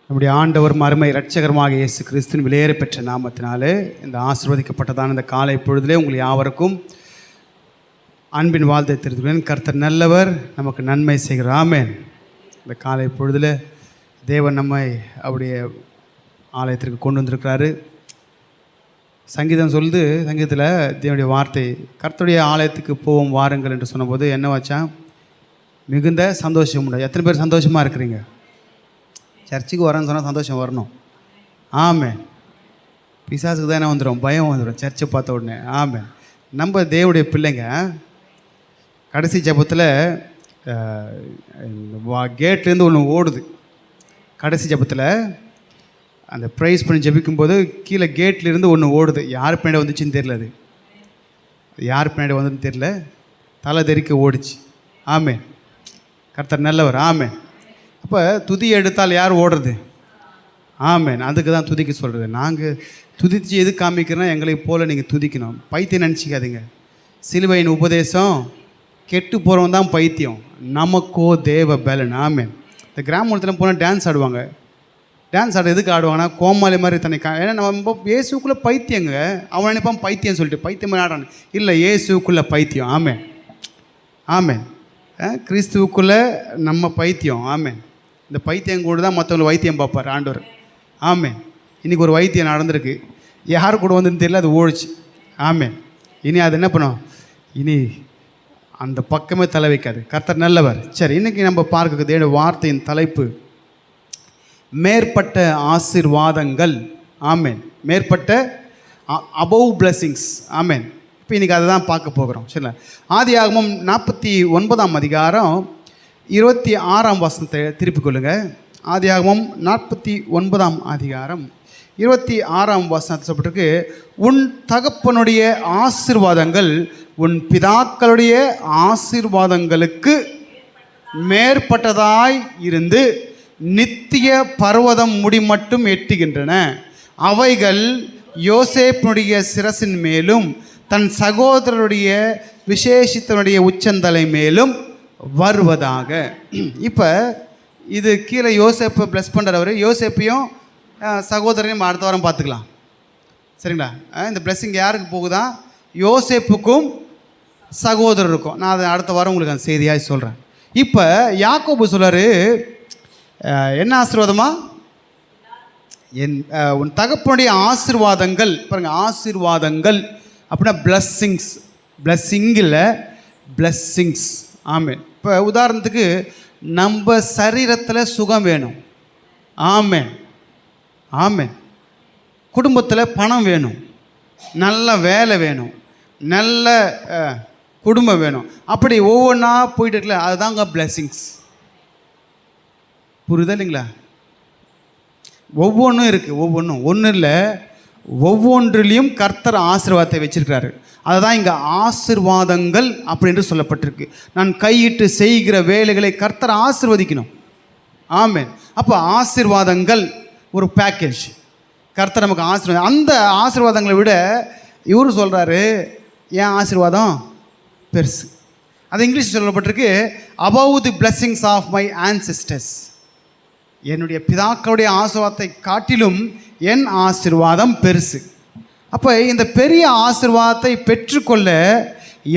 நம்முடைய ஆண்டவர் அருமை இரட்சகரமாக இயேசு கிறிஸ்துவின் விலையேற பெற்ற நாமத்தினாலே இந்த ஆசீர்வதிக்கப்பட்டதான இந்த காலை பொழுதிலே உங்கள் யாவருக்கும் அன்பின் வாழ்த்தை தெரிவித்துள்ளேன். கர்த்தர் நல்லவர், நமக்கு நன்மை செய்கிறார். ஆமென். இந்த காலை பொழுதில் தேவன் நம்மை அவருடைய ஆலயத்திற்கு கொண்டு வந்திருக்கிறாரு. சங்கீதம் சொல்லுது, சங்கீதத்தில் தேவனுடைய வார்த்தை, கர்த்தருடைய ஆலயத்துக்கு போவோம் வாருங்கள் என்று சொன்னபோது என்ன வச்சா, மிகுந்த சந்தோஷம் உண்டு. எத்தனை பேர் சந்தோஷமாக இருக்கிறீங்க? சர்ச்சுக்கு வரேன்னு சொன்னால் சந்தோஷம் வரணும். ஆமே. பிசாசுக்கு தானே வந்துடும், பயம் வந்துடும் சர்ச்சை பார்த்த உடனே. ஆமே. நம்ம தேவனுடைய பிள்ளைங்க கடைசி ஜபத்தில் கேட்லேருந்து ஒன்று ஓடுது. கடைசி ஜபத்தில் அந்த ப்ரைஸ் பண்ணி ஜபிக்கும்போது கீழே கேட்லேருந்து ஒன்று ஓடுது. யார் பின்னாடி வந்துச்சுன்னு தெரியல, அது யார் பின்னாடி வந்ததுன்னு தெரியல, தலை தெறிக்க ஓடிச்சு. ஆமே. கர்த்தர் நல்லவர். ஆமே. அப்போ துதி எடுத்தால் யார் ஓடுறது? ஆமேன். அதுக்கு தான் துதிக்க சொல்கிறது. நாங்கள் துதிச்சு எது காமிக்கிறோன்னா எங்களை போல் நீங்கள் துதிக்கணும். பைத்தியம் நினச்சிக்காதீங்க. சிலுவையின் உபதேசம் கெட்டு போகிறவன் தான் பைத்தியம், நமக்கோ தேவ பலன். ஆமேன். இந்த கிராமத்தில் போனால் டான்ஸ் ஆடுவாங்க. டான்ஸ் ஆட எதுக்கு ஆடுவாங்கன்னா கோமாளி மாதிரி தன்னை ஏன்னா நம்ம இயேசுக்குள்ளே பைத்தியங்க. அவன் நினைப்பான் பைத்தியம் சொல்லிட்டு பைத்தியம் மாதிரி ஆடான். இல்லை, இயேசுக்குள்ளே பைத்தியம். ஆமேன். ஆமேன். கிறிஸ்துவுக்குள்ளே நம்ம பைத்தியம். ஆமேன். இந்த பைத்தியம் கூட தான் மற்றவங்களை வைத்தியம் பார்ப்பார் ஆண்டவர். ஆமே. இன்றைக்கி ஒரு வைத்தியம் நடந்திருக்கு, யார் கூட வந்துன்னு தெரியல, அது ஓடிச்சு. ஆமே. இனி அது என்ன பண்ணும், இனி அந்த பக்கமே தலை வைக்காது. கர்த்தர் நல்லவர். சரி, இன்றைக்கி நம்ம பார்க்க தேவனுடைய வார்த்தையின் தலைப்பு மேற்பட்ட ஆசீர்வாதங்கள். ஆமேன். மேற்பட்ட அபவ் பிளெஸிங்ஸ். ஆமேன். இப்போ இன்றைக்கி அதை தான் பார்க்க போகிறோம். சரிங்களா? ஆதியாகமம் 49ஆம் அதிகாரம் 26ஆம் வசனத்தை திருப்பிக் கொள்ளுங்கள். ஆதியாகமம் 49ஆம் அதிகாரம் 26ஆம் வசனத்தை சொல்லிட்டு, உன் தகப்பனுடைய ஆசீர்வாதங்கள் உன் பிதாக்களுடைய ஆசீர்வாதங்களுக்கு மேற்பட்டதாய் இருந்து நித்திய பர்வதம் முடி மட்டும் எட்டுகின்றன. அவைகள் யோசேப்பினுடைய சிரசின் மேலும் தன் சகோதரருடைய விசேஷித்தனுடைய உச்சந்தலை மேலும் வருவதாக. இப்போ இது கீழே யோசேப்பை ப்ளஸ் பண்ணுறவர், யோசேப்பையும் சகோதரனையும் அடுத்த வாரம் பார்த்துக்கலாம். சரிங்களா? இந்த பிளெஸ்ஸிங் யாருக்கு போகுதா? யோசேப்புக்கும் சகோதரருக்கும். நான் அதை அடுத்த வாரம் உங்களுக்கு அந்த செய்தியாக சொல்கிறேன். இப்போ யாக்கோபு சொல்கிறார், என்ன ஆசீர்வாதமா? உன் தகப்பனுடைய ஆசீர்வாதங்கள். பாருங்கள், ஆசீர்வாதங்கள் அப்படின்னா பிளஸ்ஸிங்ஸ். பிளஸ்ஸிங்கில் பிளஸ்ஸிங்ஸ். ஆமேன். இப்போ உதாரணத்துக்கு நம்ம சரீரத்தில் சுகம் வேணும். ஆமேன். ஆமேன். குடும்பத்தில் பணம் வேணும், நல்ல வேலை வேணும், நல்ல குடும்பம் வேணும். அப்படி ஒவ்வொன்றா போயிட்டு இருக்கல, அதுதாங்க பிளெஸ்ஸிங்ஸ். புரியுதா இல்லைங்களா? ஒவ்வொன்றும் இருக்குது. ஒன்றும் இல்லை, ஒவ்வொன்றிலையும் கர்த்தர் ஆசீர்வாதத்தை வச்சிருக்கிறாரு. அதுதான் இங்கே ஆசீர்வாதங்கள் அப்படின்னு சொல்லப்பட்டிருக்கு. நான் கையிட்டு செய்கிற வேலைகளை கர்த்தர் ஆசீர்வதிக்கணும். ஆமென். அப்போ ஆசீர்வாதங்கள் ஒரு பேக்கேஜ். கர்த்தர் நமக்கு ஆசீர்வாதம். அந்த ஆசீர்வாதங்களை விட இவர் சொல்கிறாரு, ஏன் ஆசீர்வாதம் பெருசு. அது இங்கிலீஷ் சொல்லப்பட்டிருக்கு, above the blessings of my ancestors. என்னுடைய பிதாக்களுடைய ஆசீர்வாதத்தை காட்டிலும் என் ஆசீர்வாதம் பெருசு. அப்போ இந்த பெரிய ஆசீர்வாதத்தை பெற்றுக்கொள்ள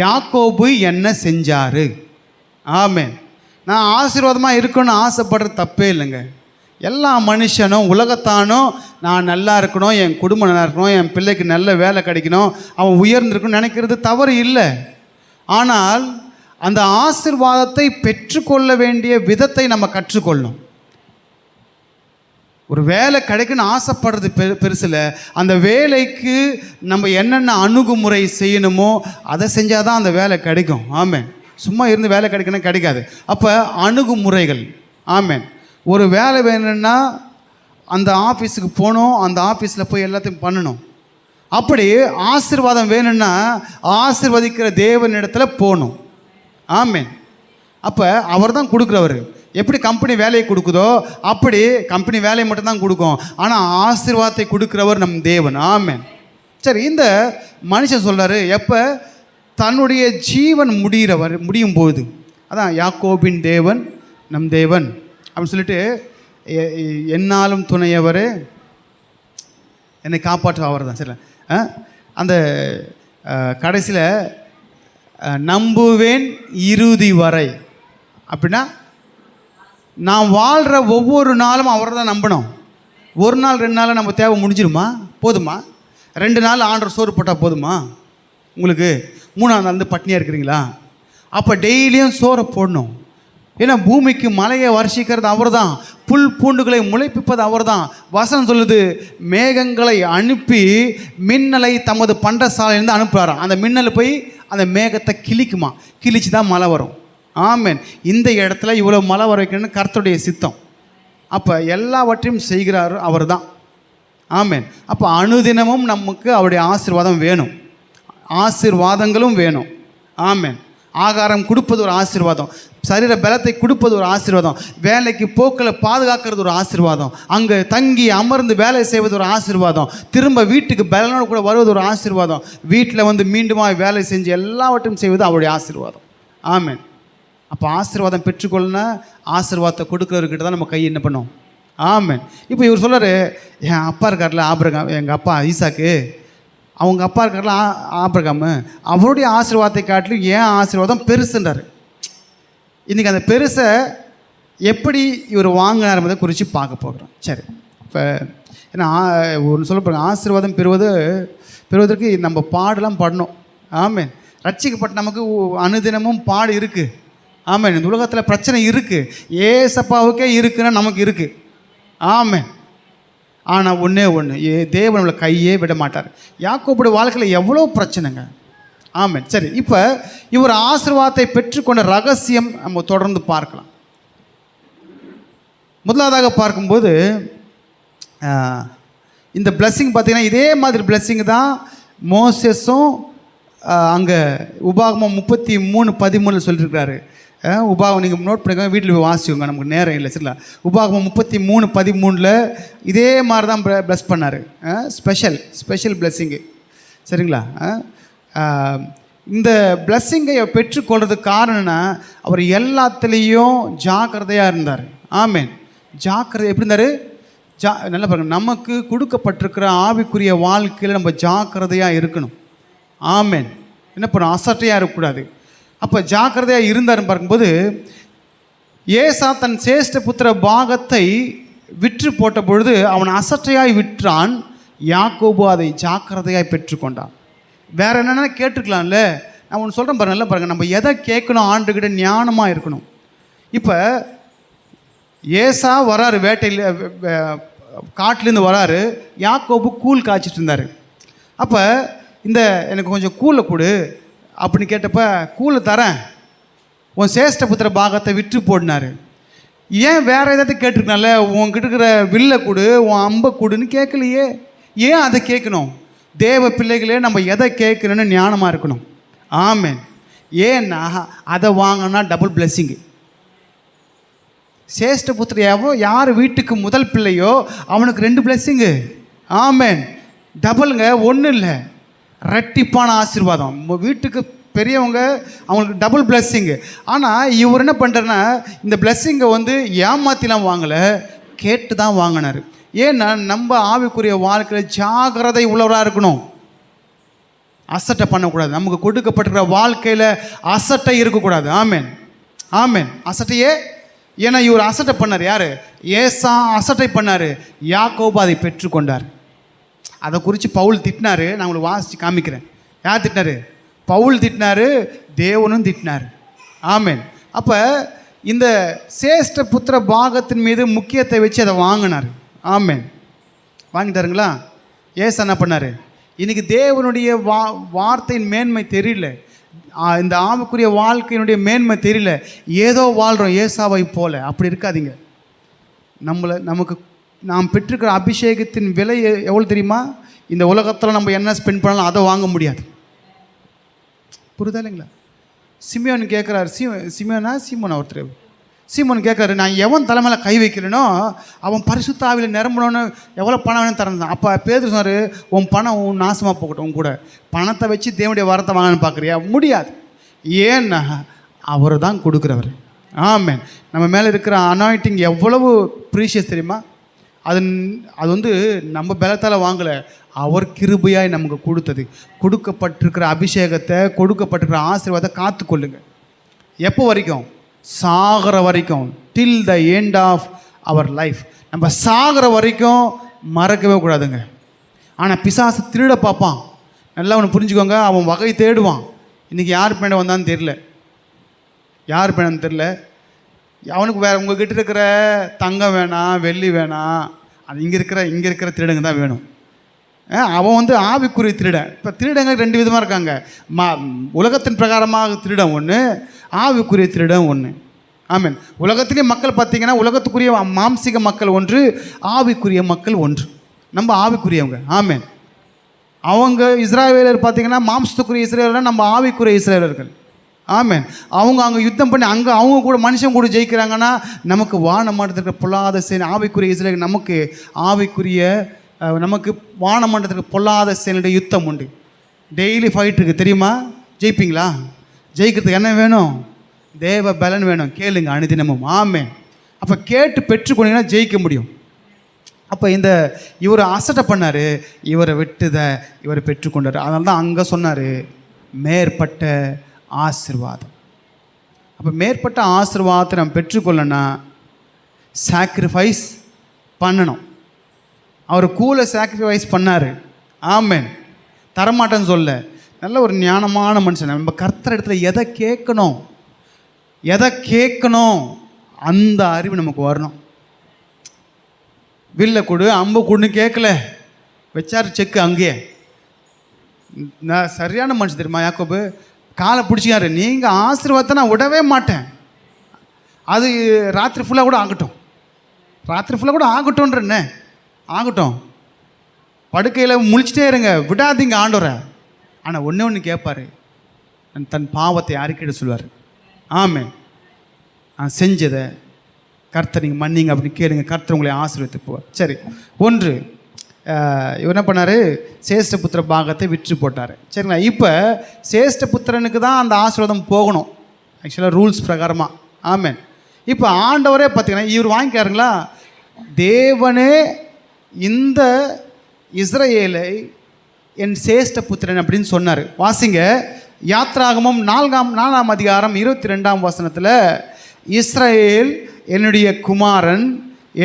யாக்கோபு என்ன செஞ்சார்? ஆமென். நான் ஆசீர்வாதமாக இருக்கணும்னு ஆசைப்படுறது தப்பே இல்லைங்க. எல்லா மனுஷனும் உலகத்தானும் நான் நல்லா இருக்கணும், என் குடும்பம் நல்லா இருக்கணும், என் பிள்ளைக்கு நல்ல வேலை கிடைக்கணும், அவன் உயர்ந்திருக்கணும்னு நினைக்கிறது தவறு இல்லை. ஆனால் அந்த ஆசீர்வாதத்தை பெற்றுக்கொள்ள வேண்டிய விதத்தை நம்ம கற்றுக்கொள்ளணும். ஒரு வேலை கிடைக்குன்னு ஆசைப்படுறது பெருசில், அந்த வேலைக்கு நம்ம என்னென்ன அணுகுமுறை செய்யணுமோ அதை செஞ்சால் தான் அந்த வேலை கிடைக்கும். ஆமேன். சும்மா இருந்து வேலை கிடைக்கணும் கிடைக்காது. அப்போ அணுகுமுறைகள். ஆமேன். ஒரு வேலை வேணும்னா அந்த ஆஃபீஸுக்கு போகணும், அந்த ஆஃபீஸில் போய் எல்லாத்தையும் பண்ணணும். அப்படி ஆசீர்வாதம் வேணும்னா ஆசீர்வதிக்கிற தேவனிடத்தில் போகணும். ஆமேன். அப்போ அவர் தான் கொடுக்குறவர். எப்படி கம்பெனி வேலையை கொடுக்குதோ அப்படி கம்பெனி வேலையை மட்டும்தான் கொடுக்கும், ஆனால் ஆசீர்வாதத்தை கொடுக்குறவர் நம் தேவன். ஆமென். சரி, இந்த மனுஷன் சொல்கிறாரு, எப்போ தன்னுடைய ஜீவன் முடியும் போது, அதான் யாக்கோபின் தேவன் நம் தேவன் அப்படின்னு சொல்லிட்டு என்னாலும் துணையவர், என்னை காப்பாற்ற அவர் தான். சரி, அந்த கடைசியில் நம்புவேன் இறுதி வரை அப்படின்னா நான் வாழ்கிற ஒவ்வொரு நாளும் அவரை தான் நம்பணும். ஒரு நாள் 2 நாள் நம்ம தேவை முடிஞ்சிருமா? போதுமா? 2 நாள் ஆண்டவர் சோறு போட்டால் போதுமா உங்களுக்கு? 3ஆம் நாள் பட்னியாக இருக்கிறீங்களா? அப்போ டெய்லியும் சோறை போடணும். ஏன்னா பூமிக்கு மலையை வருஷிக்கிறது அவர் தான், புல் பூண்டுகளை முளைப்பிப்பது அவர் தான். வசனம் சொல்லுது, மேகங்களை அனுப்பி மின்னலை தமது பண்டசாலையிலேருந்து அனுப்புகிறாராம். அந்த மின்னல் போய் அந்த மேகத்தை கிழிக்குமா, கிழிச்சு தான் மழை வரும். ஆமென். இந்த இடத்துல இவ்வளோ மழை வர வைக்கணும்னு கர்த்தருடைய சித்தம். அப்போ எல்லாவற்றையும் செய்கிறாரு அவர் தான். ஆமென். அப்போ அனுதினமும் நமக்கு அவருடைய ஆசீர்வாதம் வேணும், ஆசீர்வாதங்களும் வேணும். ஆமென். ஆகாரம் கொடுப்பது ஒரு ஆசீர்வாதம், சரீர பலத்தை கொடுப்பது ஒரு ஆசீர்வாதம், வேலைக்கு போக்கில் பாதுகாக்கிறது ஒரு ஆசீர்வாதம், அங்கே தங்கி அமர்ந்து வேலை செய்வது ஒரு ஆசீர்வாதம், திரும்ப வீட்டுக்கு பலனோடு கூட வருவது ஒரு ஆசீர்வாதம், வீட்டில் மீண்டுமா வேலை செஞ்சு எல்லாவற்றையும் செய்வது அவருடைய ஆசீர்வாதம். ஆமென். அப்போ ஆசீர்வாதம் பெற்றுக்கொள்ளனா ஆசீர்வாதத்தை கொடுக்குறவர்கிட்ட தான் நம்ம கை என்ன பண்ணோம். ஆமென். இப்போ இவர் சொல்கிறார், என் அப்பா இருக்கார்ல ஆபிரகாம், எங்கள் அப்பா ஈசாக்கு, அவங்க அப்பா இருக்கார்ல ஆபிரகாம், அவருடைய ஆசீர்வாதத்தை காட்டிலும் ஏன் ஆசீர்வாதம் பெருசுன்றார். இன்றைக்கி அந்த பெருசை எப்படி இவர் வாங்கினார் என்பதை குறித்து பார்க்க போகிறோம். சரி, இப்போ ஏன்னா ஒன்று சொல்ல போகிறேன், ஆசீர்வாதம் பெறுவதற்கு நம்ம பாடலாம் படணும். ஆமென். ரட்சிக்கப்பட்ட நமக்கு அனுதினமும் பாடு இருக்குது. ஆமென். இந்த உலகத்தில் பிரச்சனை இருக்குது, ஏசப்பாவுக்கே இருக்குன்னா நமக்கு இருக்குது. ஆமென். ஆனால் ஒன்றே ஒன்று, தேவன் நம்மளை கையே விட மாட்டார். யாக்கோபுடைய வாழ்க்கையில் எவ்வளோ பிரச்சனைங்க. ஆமென். சரி, இப்போ இவர் ஆசீர்வாதத்தை பெற்றுக்கொண்ட ரகசியம் நம்ம தொடர்ந்து பார்க்கலாம். முதலாவதாக பார்க்கும்போது இந்த பிளஸ்ஸிங் பார்த்திங்கன்னா இதே மாதிரி பிளஸ்ஸிங் தான் மோசஸும் அங்கே உபாகமம் 33:13 சொல்லியிருக்காரு. உபாகம் நீங்கள் நோட் பண்ணிக்கோங்க, வீட்டில் போய் வாசிக்கோங்க, நமக்கு நேரம் இல்லை. சரிங்களா? உபாகமம் 33:13 இதே மாதிரி தான் ப்ளஸ் பண்ணார். ஸ்பெஷல் பிளஸ்ஸிங்கு. சரிங்களா? இந்த பிளஸ்ஸிங்கை பெற்றுக்கொள்றதுக்கு காரணம்னா அவர் எல்லாத்துலேயும் ஜாக்கிரதையாக இருந்தார். ஆமென். ஜாக்கிரதை எப்படி இருந்தார்? நல்லா பாருங்கள், நமக்கு கொடுக்கப்பட்டிருக்கிற ஆவிக்குரிய வாழ்க்கையில் நம்ம ஜாக்கிரதையாக இருக்கணும். ஆமென். என்ன பண்ணணும்? அசட்டையாக இருக்கக்கூடாது. அப்போ ஜாக்கிரதையாக இருந்தார். பார்க்கும்போது ஏசா தன் சேஷ்ட புத்திர பாகத்தை விற்று போட்ட பொழுது அவன் அசட்டையாய் விற்றான், யாக்கோபு அதை ஜாக்கிரதையாய் பெற்றுக்கொண்டான். வேறு என்னென்ன கேட்டுக்கலாம்ல. நான் ஒன்று சொல்கிறேன் பாருங்கள், நல்லா பாருங்கள், நம்ம எதை கேட்கணும், ஆண்டுகிட்ட ஞானமாக இருக்கணும். இப்போ ஏசா வராரு, வேட்டையில் காட்டிலேருந்து வராரு, யாக்கோபு கூழ் காய்ச்சிட்டு இருந்தார். அப்போ இந்த எனக்கு கொஞ்சம் கூழை கொடு அப்படின்னு கேட்டப்ப, கூழை தரேன், உன் சேஷ்ட புத்திர பாகத்தை விற்று போடினார். ஏன் வேறு ஏதாவது கேட்டிருக்கனால, உன்கிட்ட இருக்கிற வில்லை கொடு, உன் அம்பை கொடுன்னு கேட்கலையே. ஏன் அதை கேட்கணும்? தேவ பிள்ளைகளே, நம்ம எதை கேட்கணுன்னு ஞானமாக இருக்கணும். ஆமென். ஏன்னா அதை வாங்கினா டபுள் பிளெஸ்ஸிங்கு. சேஷ்ட புத்திர யார் வீட்டுக்கு முதல் பிள்ளையோ அவனுக்கு 2 பிளெஸ்ஸிங்கு. ஆமென். டபுளுங்க, ஒன்றும் இல்லை, ரெட்டிப்பான ஆசீர்வாதம். வீட்டுக்கு பெரியவங்க அவங்களுக்கு டபுள் பிளெஸ்ஸிங்கு. ஆனால் இவர் என்ன பண்ணுறேன்னா, இந்த பிளெஸ்ஸிங்கை ஏமாத்திலாம் வாங்கலை, கேட்டு தான் வாங்கினார். ஏன்னா நம்ம ஆவிக்குரிய வாழ்க்கையில் ஜாகிரதை உள்ளவராக இருக்கணும், அசட்டை பண்ணக்கூடாது. நமக்கு கொடுக்கப்பட்டிருக்கிற வாழ்க்கையில் அசட்டை இருக்கக்கூடாது. ஆமென். ஆமென். அசட்டையே, ஏன்னா இவர் அசட்டை பண்ணார். யார்? ஏசா அசட்டை பண்ணார், யாக்கோபு அதை பெற்றுக்கொண்டார். அதை குறித்து பவுல் திட்டினார். நான் உங்களுக்கு வாசித்து காமிக்கிறேன். யார் திட்டினார்? பவுல் திட்டினார், தேவனும் திட்டினார். ஆமென். அப்போ இந்த சேஷ்ட புத்திர பாகத்தின் மீது முக்கியத்தை வச்சு அதை வாங்கினார். ஆமென். வாங்கிட்டாருங்களா? ஏசா என்ன பண்ணார்? இன்றைக்கி தேவனுடைய வார்த்தையின் மேன்மை தெரியல, இந்த ஆவிக்குரிய வாழ்க்கையினுடைய மேன்மை தெரியல, ஏதோ வாழ்கிறோம் ஏசாவை போல. அப்படி இருக்காதீங்க. நமக்கு நாம் பெற்றிருக்கிற அபிஷேகத்தின் விலை எவ்வளோ தெரியுமா? இந்த உலகத்தில் நம்ம என்ன ஸ்பெண்ட் பண்ணாலும் அதை வாங்க முடியாது. புரியுதா இல்லைங்களா? சிமியோன் கேட்குறாரு, சீமோன் ஒருத்தர் சீமோன் கேட்குறாரு, நான் எவன் தலைமையில் கை வைக்கிறேனோ அவன் பரிசுத்த ஆவியில் நிரம்பணுன்னு எவ்வளோ பணம் வேணும் தரேன். அப்போ பேதுரு சொன்னார், உன் பணம் உன் நாசமாக போகட்டும், உன் கூட பணத்தை வச்சு தேவனுடைய வரத்தை வாங்கன்னு பார்க்குறியா? முடியாது. ஏன்னா அவர் தான் கொடுக்குறவர். ஆமென். நம்ம மேலே இருக்கிற அனாயிண்டிங் எவ்வளவு ப்ரீஷியஸ் தெரியுமா? அது வந்து நம்ம பலத்தால் வாங்கலை, அவர் கிருபையாய் நமக்கு கொடுத்தது. கொடுக்கப்பட்டிருக்கிற அபிஷேகத்தை, கொடுக்கப்பட்டிருக்கிற ஆசீர்வாதத்தை காத்துக்கொள்ளுங்க. எப்போ வரைக்கும்? சாகிற வரைக்கும். Till the end of our life. நம்ம சாகிற வரைக்கும் மறக்கவே கூடாதுங்க. ஆனால் பிசாசு திருட பார்ப்பான். நல்லா ஒன்று புரிஞ்சுக்கோங்க, அவன் வகை தேடுவான். இன்றைக்கி யார் பின்னாடி வந்தான்னு தெரில, யார் பின்னாடி தெரில. அவனுக்கு வேறு உங்கள்கிட்ட இருக்கிற தங்கம் வேணாம், வெள்ளி வேணாம், அது இங்கே இருக்கிற திருடங்க தான் வேணும். அவன் வந்து ஆவிக்குரிய திருடன். இப்போ திருடங்க 2 விதமாக இருக்காங்க. உலகத்தின் பிரகாரமாக திருடன் ஒன்று, ஆவிக்குரிய திருடன் ஒன்று. ஆமென். உலகத்திலே மக்கள் பார்த்தீங்கன்னா உலகத்துக்குரிய மாம்சிக மக்கள் ஒன்று, ஆவிக்குரிய மக்கள் ஒன்று. நம்ம ஆவிக்குரியவங்க. ஆமென். அவங்க இஸ்ராயேலர் பார்த்தீங்கன்னா மாம்சத்துக்குரிய இஸ்ராயேலர், நம்ம ஆவிக்குரிய இஸ்ராயேலர்கள். ஆமென். அவங்க அங்கே யுத்தம் பண்ணி அங்கே அவங்க கூட மனுஷன் கூட ஜெயிக்கிறாங்கன்னா, நமக்கு வானமண்டலத்துக்கு பொல்லாத சேனை ஆவிக்குரிய இஸ்ராயேல், நமக்கு ஆவிக்குரிய நமக்கு வானமண்டலத்துக்கு பொல்லாத சேனையுடைய யுத்தம் உண்டு. டெய்லி ஃபைட் இருக்குது தெரியுமா? ஜெயிப்பீங்களா? ஜெயிக்கிறதுக்கு என்ன வேணும்? தேவ பலன் வேணும். கேளுங்க அனுதினமும். ஆமென். அப்போ கேட்டு பெற்றுக்கொண்டீங்கன்னா ஜெயிக்க முடியும். அப்போ இவர் அசட்டை பண்ணார், இவரை இவரை பெற்றுக்கொண்டார். அதனால தான் அங்கே சொன்னார் மேற்பட்ட ஆசீர்வாதம். அப்போ மேற்பட்ட ஆசீர்வாதத்தை நம்ம பெற்றுக்கொள்ளனா சாக்ரிஃபைஸ் பண்ணணும். அவர் கூலை சாக்ரிஃபைஸ் பண்ணார். ஆமென். தரமாட்டேன்னு சொல்ல, நல்ல ஒரு ஞானமான மனுஷன். நம்ம கர்த்தர் இடத்துல எதை கேட்கணும் அந்த அறிவு நமக்கு வரணும். வில்ல கொடு, அம்பு கொடுன்னு கேட்கல, வச்சார் செக்கு அங்கேயே. நான் சரியான மனுஷன் தெரியுமா? யாக்கோபு காலை பிடிச்சிக்காரு, நீங்கள் ஆசீர்வாதத்தை நான் விடவே மாட்டேன், அது ராத்திரி ஃபுல்லாக கூட ஆகட்டும்ன்றண்ணே, ஆகட்டும், படுக்கையில் முழிச்சிட்டே இருங்க, விடாதீங்க ஆண்டவரை. ஆனால் ஒன்று கேட்பார், தன் பாவத்தை அறிக்கையிட சொல்லுவார். ஆமென். நான் செஞ்சதை கர்த்தர் நீங்கள் மன்னிங்க அப்படின்னு கேளுங்க, கர்த்தர் உங்களை ஆசீர்வதித்து போவார். சரி, ஒன்று இவர் என்ன பண்ணார்? சேஷ்ட புத்திர பாகத்தை விற்று போட்டார். சரிங்களா? இப்போ சேஷ்ட புத்திரனுக்கு தான் அந்த ஆசீர்வாதம் போகணும் ஆக்சுவலாக ரூல்ஸ் பிரகாரமாக. ஆமென். இப்போ ஆண்டவரே பார்த்தீங்கன்னா இவர் வாங்கிக்காருங்களா, தேவனே இந்த இஸ்ரவேலை என் சேஷ்ட புத்திரன் அப்படின்னு சொன்னார். வாசிங்க, யாத்ராகமம் 4ஆம் அதிகாரம் 22ஆம் வசனத்தில், இஸ்ரவேல் என்னுடைய குமாரன்,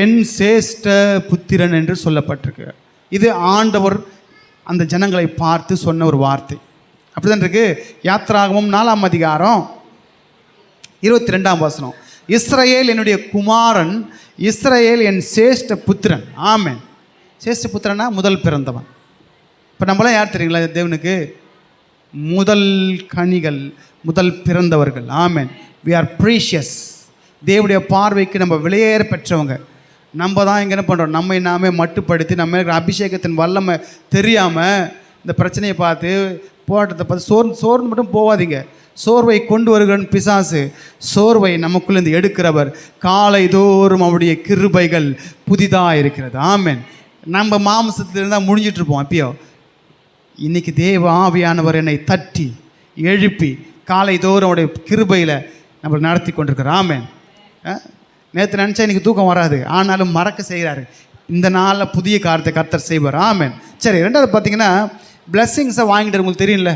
என் சேஷ்ட புத்திரன் என்று சொல்லப்பட்டிருக்கு. இது ஆண்டவர் அந்த ஜனங்களை பார்த்து சொன்ன ஒரு வார்த்தை. அப்படி தான் இருக்கு. யாத்ராகமம் 4ஆம் அதிகாரம் 22ஆம் வசனம், இஸ்ரவேல் என்னுடைய குமாரன், இஸ்ரவேல் என் சேஷ்ட புத்திரன். ஆமென். சேஷ்ட புத்திரனா முதல் பிறந்தவன். இப்போ நம்மளாம் யார் தெரியுங்களா? தேவனுக்கு முதல் கனிகள், முதல் பிறந்தவர்கள். ஆமென். We are precious. தேவனுடைய பார்வைக்கு நம்ம விலையேற பெற்றவங்க. நம்ம தான் இங்கே என்ன பண்ணுறோம், நம்மை நாமே மட்டுப்படுத்தி நம்ம இருக்கிற அபிஷேகத்தின் வல்லமை தெரியாமல் இந்த பிரச்சனையை பார்த்து போராட்டத்தை பார்த்து சோர்ந்து மட்டும் போகாதீங்க. சோர்வை கொண்டு வருகிறன் பிசாசு, சோர்வை நமக்குள்ளேருந்து எடுக்கிறவர். காலை தோறும் அவருடைய கிருபைகள் புதிதாக இருக்கிறது. ஆமென். நம்ம மாம்சத்தில் இருந்தால் முடிஞ்சிட்ருப்போம். அப்பயோ இன்றைக்கி தேவ ஆவியானவர் என்னை தட்டி எழுப்பி காலை தோறும் அவருடைய கிருபையில் நம்மளை நடத்தி கொண்டிருக்கிறார். ஆமென். நேற்று நினச்சா இன்றைக்கி தூக்கம் வராது, ஆனாலும் மறக்க செய்கிறாரு. இந்த நாளில் புதிய காரியத்தை கர்த்தர் செய்வார். ஆமென். சரி, ரெண்டாவது பார்த்தீங்கன்னா பிளெஸ்ஸிங்ஸை வாங்கிட்டு உங்களுக்கு தெரியும்ல,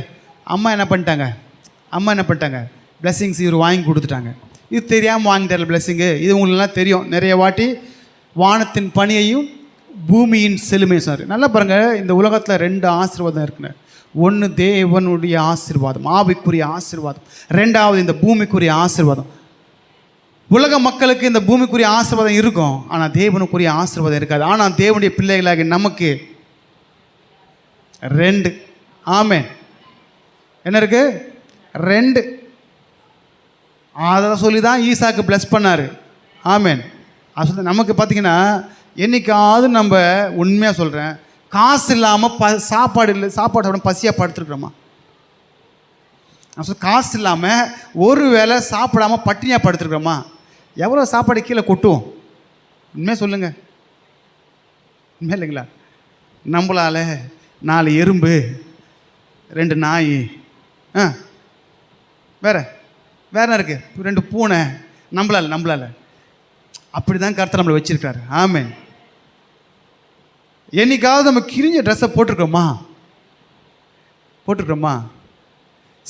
அம்மா என்ன பண்ணிட்டாங்க, பிளெஸ்ஸிங்ஸ் இவர் வாங்கி கொடுத்துட்டாங்க. இது தெரியாமல் வாங்கிட்டார் பிளெஸ்ஸிங்கு. இது உங்களுக்குலாம் தெரியும். நிறைய வாட்டி வானத்தின் பணியையும் பூமியின் செழுமையும் சொன்னார். நல்லா பாருங்கள், இந்த உலகத்தில் 2 ஆசீர்வாதம் இருக்குன்னு. ஒன்று தேவனுடைய ஆசீர்வாதம், ஆவிக்குரிய ஆசீர்வாதம். 2வது இந்த பூமிக்குரிய ஆசீர்வாதம். உலக மக்களுக்கு இந்த பூமிக்குரிய ஆசீர்வாதம் இருக்கும், ஆனால் தேவனுக்குரிய ஆசீர்வாதம் இருக்காது. ஆனால் தேவனுடைய பிள்ளைகளாகி நமக்கு 2. ஆமென். என்ன இருக்கு? 2. அதை சொல்லி தான் ஈசாக்கு பிளஸ் பண்ணார். ஆமென். அது நமக்கு பார்த்தீங்கன்னா என்னைக்காவது நம்ம உண்மையாக சொல்கிறேன், காசு இல்லாமல் சாப்பாடு சாப்பிட பசியாக படுத்துருக்குறோமா? நான் காசு இல்லாமல் ஒரு வேளை சாப்பிடாமல் பட்டினியாக படுத்துருக்குறோமா? எவ்வளோ சாப்பாடு கீழே கொட்டுவோம்? உண்மையாக சொல்லுங்கள், உண்மையாக இல்லைங்களா? நம்மளால் 4 எறும்பு, 2 நாய், வேற என்ன இருக்குது, 2 பூனை, நம்மளால அப்படி தான் கர்த்தர் நம்மளை வச்சிருக்காரு. ஆமென். என்னைக்காவது நம்ம கிழிஞ்ச ட்ரெஸ்ஸை போட்டிருக்கோமா?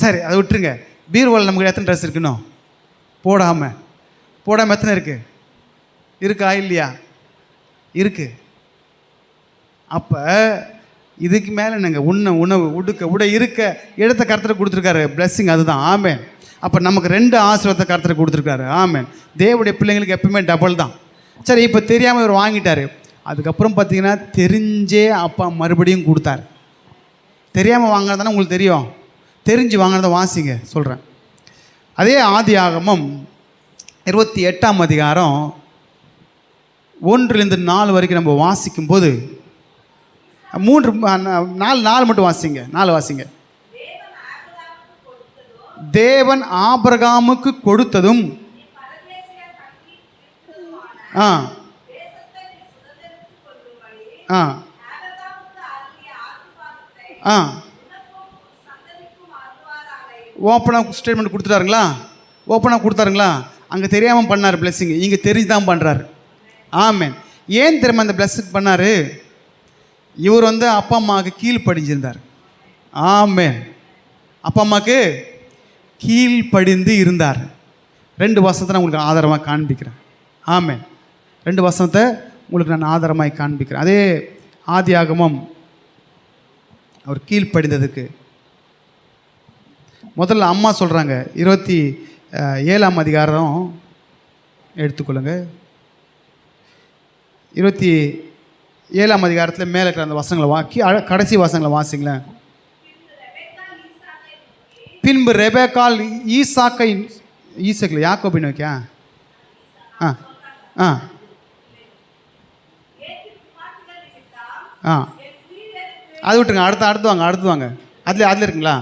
சரி, அதை விட்டுருங்க. பீரோவில் நமக்கு எத்தனை ட்ரெஸ் இருக்குன்னு போடாமல் எத்தனை இருக்கா இல்லையா? இருக்கு. அப்போ இதுக்கு மேலே நாங்கள் உணவு உடை இருக்க இடத்த கர்த்தரை கொடுத்துருக்காரு. பிளெஸ்ஸிங் அதுதான். ஆமென். அப்போ நமக்கு 2 ஆசீர்வாதத்தை கர்த்தரை கொடுத்துருக்காரு. ஆமென். தேவனுடைய பிள்ளைங்களுக்கு எப்பவுமே டபுள் தான். சரி, இப்போ தெரியாமல் இவர் வாங்கிட்டார். அதுக்கப்புறம் பார்த்தீங்கன்னா தெரிஞ்சே அப்பா மறுபடியும் கொடுத்தாரு. தெரியாமல் வாங்கினதானே உங்களுக்கு தெரியும். தெரிஞ்சு வாங்கினதை வாசிங்க சொல்கிறேன். அதே ஆதியாகமம் 28ஆம் அதிகாரம் 1-4 வரைக்கும் நம்ம வாசிக்கும்போது 4 மட்டும் வாசிங்க. 4 வாசிங்க. தேவன் ஆபிரகாமுக்கு கொடுத்ததும் ஓப்பனாக ஸ்டேட்மெண்ட் கொடுத்துட்டாருங்களா? அங்கே தெரியாமல் பண்ணார் பிளெஸ்ஸிங், இங்கே தெரிஞ்சு தான் பண்ணுறாரு. ஆமென். ஏன் தெரியுமா அந்த பிளெஸ்ஸிங் பண்ணார்? இவர் அப்பா அம்மாவுக்கு கீழ்ப்படிஞ்சிருந்தார். ஆமென். அப்பா அம்மாவுக்கு கீழ்ப்படிந்து இருந்தார். 2 வசனத்தை நான் உங்களுக்கு ஆதாரமாக காண்பிக்கிறேன். ஆமென். 2 வசனத்தை உங்களுக்கு நான் ஆதாரமாக காண்பிக்கிறேன். அதே ஆதியாகமம் அவர் கீழ்ப்படிந்ததுக்கு முதல்ல அம்மா சொல்கிறாங்க. 27ஆம் அதிகாரம் எடுத்துக்கொள்ளுங்க. 27ஆம் அதிகாரத்தில் மேலே இருக்கிற அந்த வசனங்களை கடைசி வசனங்களை வாசிங்களேன். பின்பு ரெபேக்காள் ஈசாக்கில் யாக்கோபின் வைக்கா அது விட்டுருங்க. அடுத்து வாங்க. அதில் இருக்குங்களா?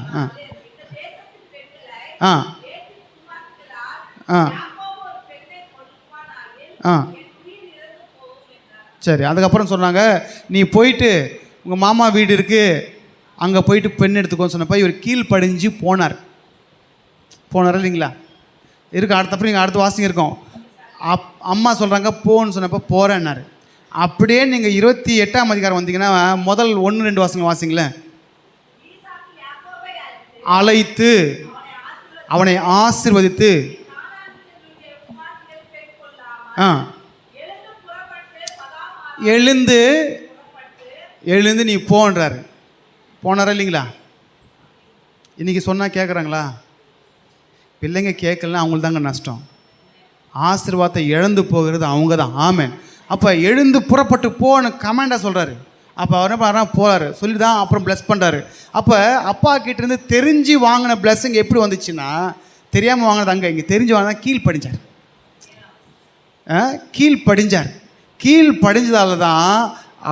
சரி, அதுக்கப்புறம் சொன்னாங்க, நீ போயிட்டு உங்கள் மாமா வீடு இருக்குது, அங்கே போயிட்டு பெண் எடுத்துக்கோன்னு சொன்னப்போ இவர் கீழ்ப்படிஞ்சு போனார் இல்லைங்களா? அப்புறம் நீங்கள் அடுத்த வாசிங்க இருக்கோம். அம்மா சொல்கிறாங்க போன்னு சொன்னப்போ போகிறேன்னாரு. அப்படியே நீங்கள் 28ஆம் அதிகாரம் வந்தீங்கன்னா முதல் 1-2 வாசங்கள் வாசிங்களேன். அழைத்து அவனை ஆசீர்வதித்து எழுந்து நீ போன்றாரு. போனாரா இல்லைங்களா? இன்றைக்கி சொன்னால் கேட்குறாங்களா? பிள்ளைங்க கேட்கலன்னா அவங்களுக்கு தாங்க நஷ்டம். ஆசீர்வாதத்தை இழந்து போகிறது அவங்க தான். ஆமென். அப்போ எழுந்து புறப்பட்டு போன்னு கமாண்டாக சொல்கிறாரு. அப்போ அவர் என்ன பண்ணுறா? போகிறாரு. சொல்லி தான் அப்புறம் ப்ளஸ் பண்ணுறாரு. அப்போ அப்பா கிட்டேருந்து தெரிஞ்சு வாங்கின பிளஸ்ஸிங் எப்படி வந்துச்சுன்னா, தெரியாமல் வாங்கினது அங்கே, இங்கே தெரிஞ்சு வாங்கினா கீழ்ப்படிஞ்சார். தான்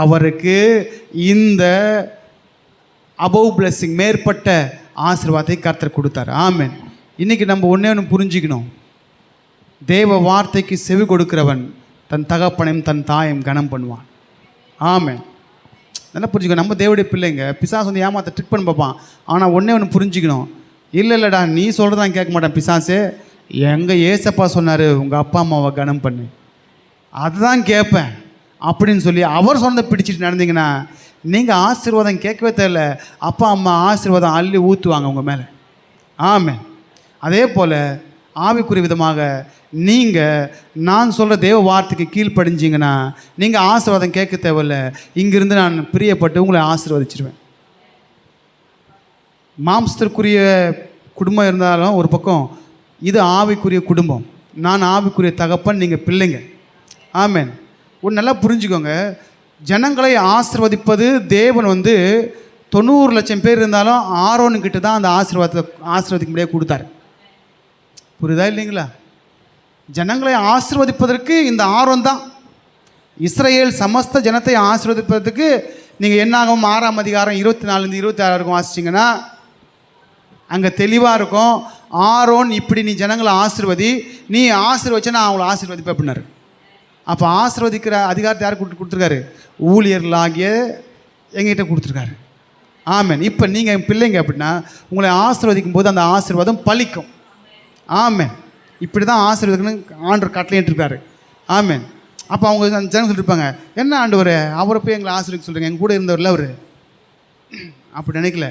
அவருக்கு இந்த அபவ் பிளெஸ்ஸிங் மேற்பட்ட ஆசீர்வாதத்தை கர்த்தர் கொடுத்தார். ஆமென். இன்றைக்கி நம்ம ஒன்று புரிஞ்சுக்கணும். தேவ வார்த்தைக்கு செவி கொடுக்கிறவன் தன் தகப்பனையும் தன் தாயும் கனம் பண்ணுவான். ஆமென். நல்லா புரிஞ்சுக்கணும். நம்ம தேவடைய பிள்ளைங்க. பிசாசு ஏமாத்த ட்ரிக் பண்ண பார்ப்பான். ஆனால் ஒன்று புரிஞ்சுக்கணும். இல்லைடா நீ சொல்கிறதான் கேட்க மாட்டான் பிசாசு. எங்கள் ஏசப்பா சொன்னார் உங்கள் அப்பா அம்மாவை கனம் பண்ணு, அதுதான் கேட்பேன் அப்படின்னு சொல்லி அவர் சொன்னதை பிடிச்சிட்டு நடந்தீங்கன்னா நீங்கள் ஆசீர்வாதம் கேட்கவே தேவையில்ல. அப்பா அம்மா ஆசீர்வாதம் அள்ளி ஊற்றுவாங்க உங்கள் மேலே. ஆமென். அதே போல் ஆவிக்குரிய விதமாக நீங்கள் நான் சொல்கிற தேவ வார்த்தைக்கு கீழ்ப்படிஞ்சிங்கன்னா நீங்கள் ஆசீர்வாதம் கேட்க தேவையில்லை. இங்கிருந்து நான் பிரியப்பட்டு உங்களை ஆசீர்வதிச்சிருவேன். மாம்சத்திற்குரிய குடும்பம் இருந்தாலும் ஒரு பக்கம், இது ஆவிக்குரிய குடும்பம். நான் ஆவிக்குரிய தகப்பன், நீங்கள் பிள்ளைங்க. ஆமென். ஒன்று நல்லா புரிஞ்சுக்கோங்க. ஜனங்களை ஆசீர்வதிப்பது தேவன் 90 லட்சம் பேர் இருந்தாலும் ஆரோனுக்கிட்ட தான் அந்த ஆசீர்வாதிக்க முடியாது கொடுத்தாரு. புரியுதா இல்லைங்களா? ஜனங்களை ஆசீர்வதிப்பதற்கு இந்த ஆரோன் தான். இஸ்ரவேல் சமஸ்த ஜனத்தை ஆசீர்வதிப்பதற்கு நீங்கள் என்னாகும் 6ஆம் அதிகாரம் 24-26 வரைக்கும் வாசிச்சிங்கன்னா அங்கே தெளிவாக இருக்கும். ஆரோன் இப்படி நீ ஜனங்களை ஆசீர்வதி, நீ ஆசீர்வச்சா நான் அவங்கள ஆசீர்வதிப்பேன் அப்படின்னாரு. அப்போ ஆசீர்வதிக்கிற அதிகாரத்தை யார் கொடுத்துருக்காரு? ஊழியர்களாகிய எங்கிட்ட கொடுத்துருக்காரு. ஆமென். இப்போ நீங்கள் பிள்ளைங்க அப்படின்னா உங்களை ஆசீர்வதிக்கும் போது அந்த ஆசீர்வாதம் பலிக்கும். ஆமென். இப்படி தான் ஆசீர்வதிக்கணும்னு ஆண்டவர் கட்டளையிட்டிருக்காரு. ஆமென். அப்போ அவங்க அந்த ஜனங்க சொல்லியிருப்பாங்க, என்ன ஆண்டவர் அவரை போய் எங்களை ஆசீர்வதிக்க சொல்கிறீங்க, எங்கள் கூட இருந்தவரில் அவர் அப்படி நினைக்கல.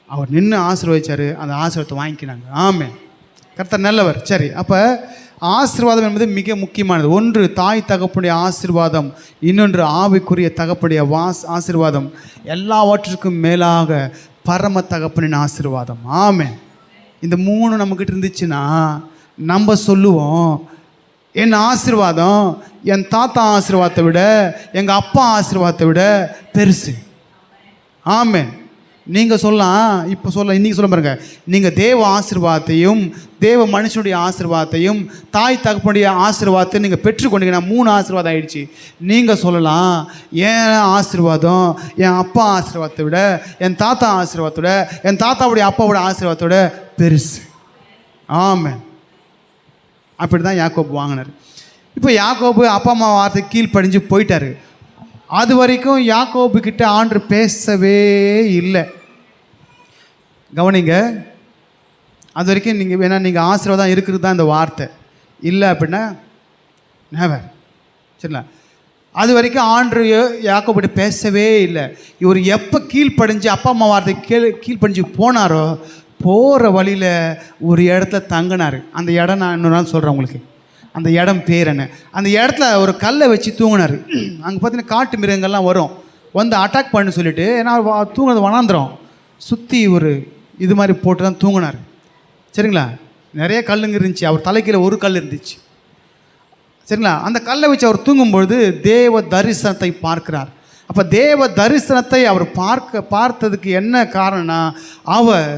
அவர் நின்று ஆசீர்வதிச்சார், அந்த ஆசீர்வாதத்தை வாங்கிக்கினாங்க. ஆமென். கர்த்தர் நல்லவர். சரி, அப்போ ஆசீர்வாதம் என்பது மிக முக்கியமானது. ஒன்று தாய் தகப்பனுடைய ஆசீர்வாதம், இன்னொன்று ஆவிக்குரிய தகப்பனுடைய ஆசீர்வாதம், எல்லாவற்றுக்கும் மேலாக பரம தகப்பனின் ஆசீர்வாதம். ஆமென். இந்த மூணு நம்மக்கிட்ட இருந்துச்சுன்னா நம்ம சொல்லுவோம், என் ஆசீர்வாதம் என் தாத்தா ஆசீர்வாதத்தை விட, எங்கள் அப்பா ஆசீர்வாதத்தை விட பெருசு. ஆமென். நீங்கள் சொல்லலாம், இப்போ இன்றைக்கி சொல்ல பாருங்க, நீங்கள் தேவ ஆசீர்வாதத்தையும் தேவ மனுஷனுடைய ஆசீர்வாதத்தையும் தாய் தகப்பனுடைய ஆசீர்வாதத்தையும் நீங்கள் பெற்றுக்கொண்டீங்கன்னா 3 ஆசீர்வாதம் ஆயிடுச்சு. நீங்கள் சொல்லலாம், என் ஆசீர்வாதம் என் அப்பா ஆசீர்வாதத்தை விட, என் தாத்தா ஆசீர்வாதத்தை விட, என் தாத்தாவுடைய அப்பாவோட ஆசீர்வாதத்தை விட பெருசு. ஆமென். அப்படி தான் யாக்கோபு வாங்கினார். இப்போ யாக்கோபு அப்பா அம்மா வார்த்தை கீழ்ப்படிஞ்சு போயிட்டார். அது வரைக்கும் யாக்கோபு கிட்ட ஆண்டவர் பேசவே இல்லை. கவனிங்க, அது வரைக்கும் நீங்கள் வேணா நீங்கள் ஆசீர்வாதம் இருக்கிறது தான் இந்த வார்த்தை, இல்லை அப்படின்னா நேவர். சரிங்களா? அது வரைக்கும் ஆண்டவர் யாக்கோபுகிட்ட பேசவே இல்லை. இவர் எப்போ கீழ்ப்படிஞ்சு அப்பா அம்மா வார்த்தை கீழ்ப்படிஞ்சு போனாரோ, போகிற வழியில் ஒரு இடத்துல தங்கினார். அந்த இடம் நான் இன்னொரு நாள் சொல்கிறேன் உங்களுக்கு. அந்த இடம் பேர் என்ன? அந்த இடத்துல ஒரு கல்லை வச்சு தூங்கினார். அங்கே பார்த்தீங்கன்னா காட்டு மிருகங்கள்லாம் வரும், வந்து அட்டாக் பண்ணு சொல்லிவிட்டு, ஏன்னா தூங்குறது வனாந்திரம், சுற்றி ஒரு இது மாதிரி போட்டு தான் தூங்கினார். சரிங்களா? நிறைய கல்லுங்க இருந்துச்சு, அவர் தலைக்கீழ ஒரு கல் இருந்துச்சு. சரிங்களா? அந்த கல்லை வச்சு அவர் தூங்கும்பொழுது தேவ தரிசனத்தை பார்க்கிறார். அப்போ தேவ தரிசனத்தை அவர் பார்த்ததுக்கு என்ன காரணம்னா, அவர்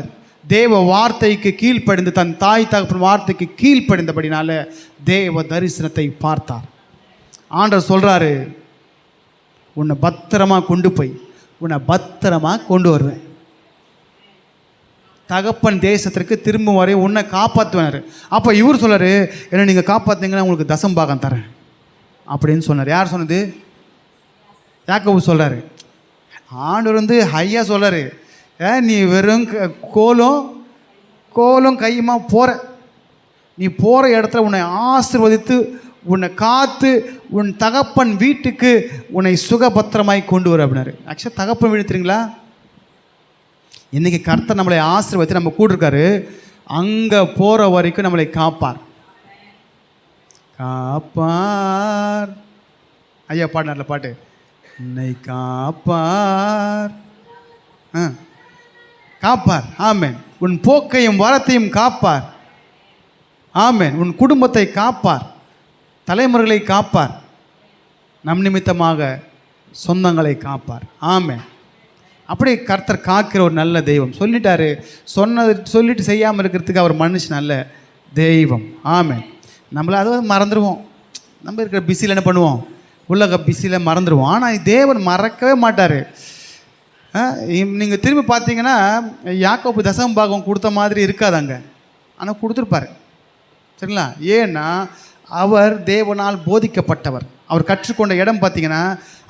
தேவ வார்த்தைக்கு கீழ்ப்படிந்து, தன் தாய் தகப்பன் வார்த்தைக்கு கீழ்ப்படிந்தபடினால தேவ தரிசனத்தை பார்த்தார். ஆண்டவர் சொல்கிறாரு, உன்னை பத்திரமா கொண்டு போய் உன்னை பத்திரமா கொண்டு வருவேன், தகப்பன் தேசத்திற்கு திரும்பும் வரை உன்னை காப்பாற்றுவேனார். அப்போ இவர் சொல்கிறார், என்ன நீங்கள் காப்பாற்றிங்கன்னா உங்களுக்கு தசம்பாகம் தரேன் அப்படின்னு சொன்னார். யார் சொன்னது? யாக்கோபு சொல்கிறாரு. ஆண்டவர் ஹையா சொல்கிறாரு, நீ வெறும் கோலும் கையுமா போகிற, நீ போகிற இடத்துல உன்னை ஆசீர்வதித்து உன்னை காத்து உன் தகப்பன் வீட்டுக்கு உன்னை சுகபத்திரமாய் கொண்டு வர அப்படின்னாரு. ஆக்சுவலாக தகப்பன் வீடு தெரியுங்களா? இன்றைக்கி கர்த்தர் நம்மளை ஆசீர்வதித்து நம்ம கூட இருக்காரு, அங்கே போகிற வரைக்கும் நம்மளை காப்பார். காப்பார். ஐயா பாடினார்ல பாட்டு, என்னை காப்பார். காப்பார். ஆமென். உன் போக்கையும் வரத்தையும் காப்பார். ஆமென். உன் குடும்பத்தை காப்பார், தலைமுறைகளை காப்பார், நம் நிமித்தமாக சொந்தங்களை காப்பார். ஆமென். அப்படி கர்த்தர் காக்கிற ஒரு நல்ல தெய்வம். சொல்லிட்டாரு, சொல்லிட்டு செய்யாமல் இருக்கிறதுக்கு அவர் மனுஷன் நல்ல தெய்வம். ஆமென். நம்மளை அதை மறந்துடுவோம், நம்ம இருக்கிற பிஸியில் என்ன பண்ணுவோம், உலக பிஸியில் மறந்துடுவோம். ஆனால் தேவன் மறக்கவே மாட்டார். நீங்கள் திரும்பி பார்த்தீங்கன்னா யாக்கோபு தசம பாகம் கொடுத்த மாதிரி இருக்காது அங்கே, ஆனால் கொடுத்துருப்பார். சரிங்களா? ஏன்னா அவர் தேவனால் போதிக்கப்பட்டவர். அவர் கற்றுக்கொண்ட இடம் பார்த்தீங்கன்னா,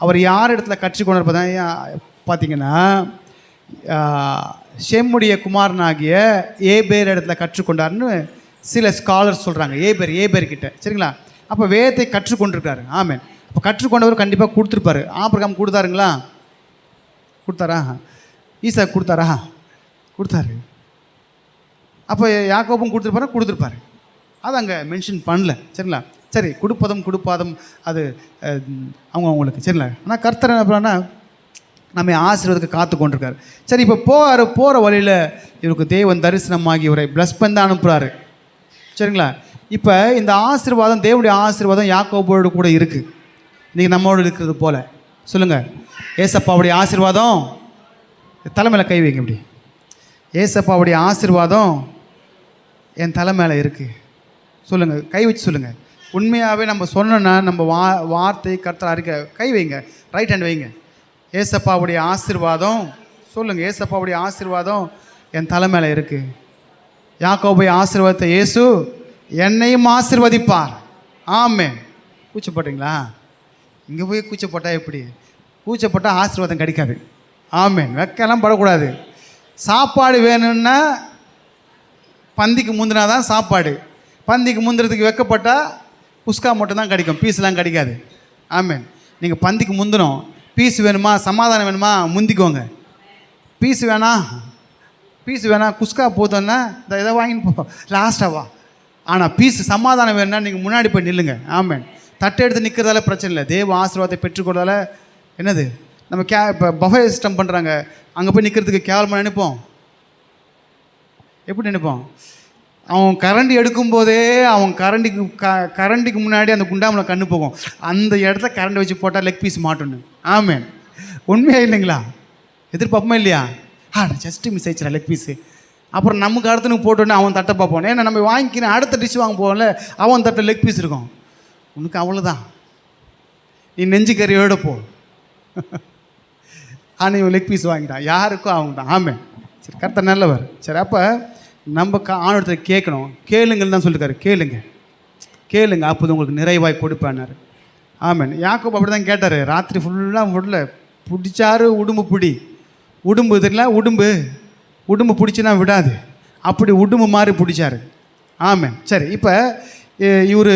அவர் யார் இடத்துல கற்றுக்கொண்டார் பார்த்தீங்கன்னா, ஷெம்முடைய குமாரனாகிய ஏபேர் இடத்துல கற்றுக்கொண்டார்னு சில ஸ்காலர்ஸ் சொல்கிறாங்க. ஏபேர்கிட்ட. சரிங்களா? அப்போ வேதத்தை கற்றுக்கொண்டிருக்காரு. ஆமென். அப்போ கற்றுக்கொண்டவர் கண்டிப்பாக கொடுத்துருப்பாரு. ஆபிரகாம் கொடுத்தாருங்களா? கொடுத்தாரா? ஈசா கொடுத்தாரா? கொடுத்தாரு. அப்போ யாக்கோபும் கொடுத்துருப்பாரு. அது அங்கே மென்ஷன் பண்ணல. சரிங்களா? சரி, கொடுப்பாதம் அது அவங்களுக்கு. சரிங்களா? ஆனால் கர்த்தர் என்ன பண்ணா, நம்ம ஆசீர்வாதத்துக்கு காத்து கொண்டிருக்காரு. சரி, இப்போ போகிற வழியில் இவருக்கு தேவன் தரிசனமாகி இவரை பிளஸ் பண்ணி தான் அனுப்புகிறாரு. சரிங்களா? இப்போ இந்த ஆசீர்வாதம், தேவனுடைய ஆசீர்வாதம் யாக்கோபோடு கூட இருக்குது, இன்றைக்கி நம்மளோடு இருக்கிறது போல். சொல்லுங்கள், ஏசப்பாவுடைய ஆசீர்வாதம் தலைமையில் கை வைங்க. இப்படி ஏசப்பாவுடைய ஆசீர்வாதம் என் தலை மேலே இருக்குது. சொல்லுங்கள், கை வச்சு சொல்லுங்கள். உண்மையாகவே நம்ம சொன்னோன்னா நம்ம வார்த்தை கர்த்தர் அறிக்கை கை வைங்க, ரைட் ஹேண்ட் வைங்க. ஏசப்பாவுடைய ஆசீர்வாதம் சொல்லுங்கள், ஏசப்பாவுடைய ஆசீர்வாதம் என் தலை மேலே இருக்குது. யாக்கோபுடைய ஆசீர்வாதத்தை இயேசு என்னையும் ஆசீர்வதிப்பார். ஆமென். கூச்சப்பட்டீங்களா? இங்கே போய் கூச்சப்பட்டால் எப்படி? கூச்சப்பட்டால் ஆசீர்வாதம் கிடைக்காது. ஆமென். வெக்கலாம் படக்கூடாது. சாப்பாடு வேணும்னா பந்திக்கு முந்தினா தான் சாப்பாடு. பந்திக்கு முந்துறதுக்கு வைக்கப்பட்டால் குஸ்கா மட்டும்தான் கிடைக்கும், பீஸ்லாம் கிடைக்காது. ஆமேன். நீங்கள் பந்திக்கு முந்தணும், பீஸ் வேணுமா, சமாதானம் வேணுமா, முந்திக்கோங்க. பீஸ் வேணாம் குஸ்கா போதோன்னா இந்த இதை வாங்கின்னு போ, லாஸ்ட்டாக வா. ஆனால் பீஸ் சமாதானம் வேணும்னா நீங்கள் முன்னாடி போய் நில்லுங்க. ஆமேன். தட்டை எடுத்து நிற்கிறதால பிரச்சனை இல்லை, தேவ ஆசீர்வாதத்தை பெற்றுக்கொள்றதால என்னது நம்ம இப்போ பஃபே சிஸ்டம் பண்ணுறாங்க, அங்கே போய் நிற்கிறதுக்கு கேவலமாக நினைப்போம். எப்படி நினைப்போம்? அவன் கரண்டி எடுக்கும்போதே அவன் கரண்டிக்கு முன்னாடி அந்த குண்டாமில் கண்ணு போகும், அந்த இடத்துல கரண்டி வச்சு போட்டால் லெக் பீஸ் மாட்டணும். ஆமேன். உண்மையாக இல்லைங்களா? எதிர்பார்ப்போமா இல்லையா? ஜஸ்ட்டு மிஸ் ஆயிடுச்சுடா லெக் பீஸு. அப்புறம் நமக்கு அடுத்தனுக்கு போட்டோன்னே அவன் தட்டை பார்ப்போம். ஏன்னா நம்ம வாங்கிக்கின அடுத்த டிஷ் வாங்க போகல, அவன் தட்டை லெக் பீஸ் இருக்கும். உனக்கு அவ்வளோதான், நீ நெஞ்சு கறியோட போ. ஆனால் இவன் லெக் பீஸ் வாங்கிட்டான், யாருக்கும் அவங்கட்டான். ஆமே. சரி, கரெக்டாக நல்லவர். சரி, அப்போ நம்ம ஆண்டவர்கிட்ட கேட்கணும். கேளுங்கன்னு தான் சொல்லியிருக்காரு. கேளுங்க அப்போது உங்களுக்கு நிறைவாய் கொடுப்பேன்னாரு. ஆமேன். யாக்கோபு அப்படி தான் கேட்டார். ராத்திரி ஃபுல்லாக விடல, பிடிச்சாரு. உடும்பு தெரியல, உடும்பு பிடிச்சினா விடாது, அப்படி உடும்பு மாதிரி பிடிச்சாரு. ஆமேன். சரி, இப்போ இவர்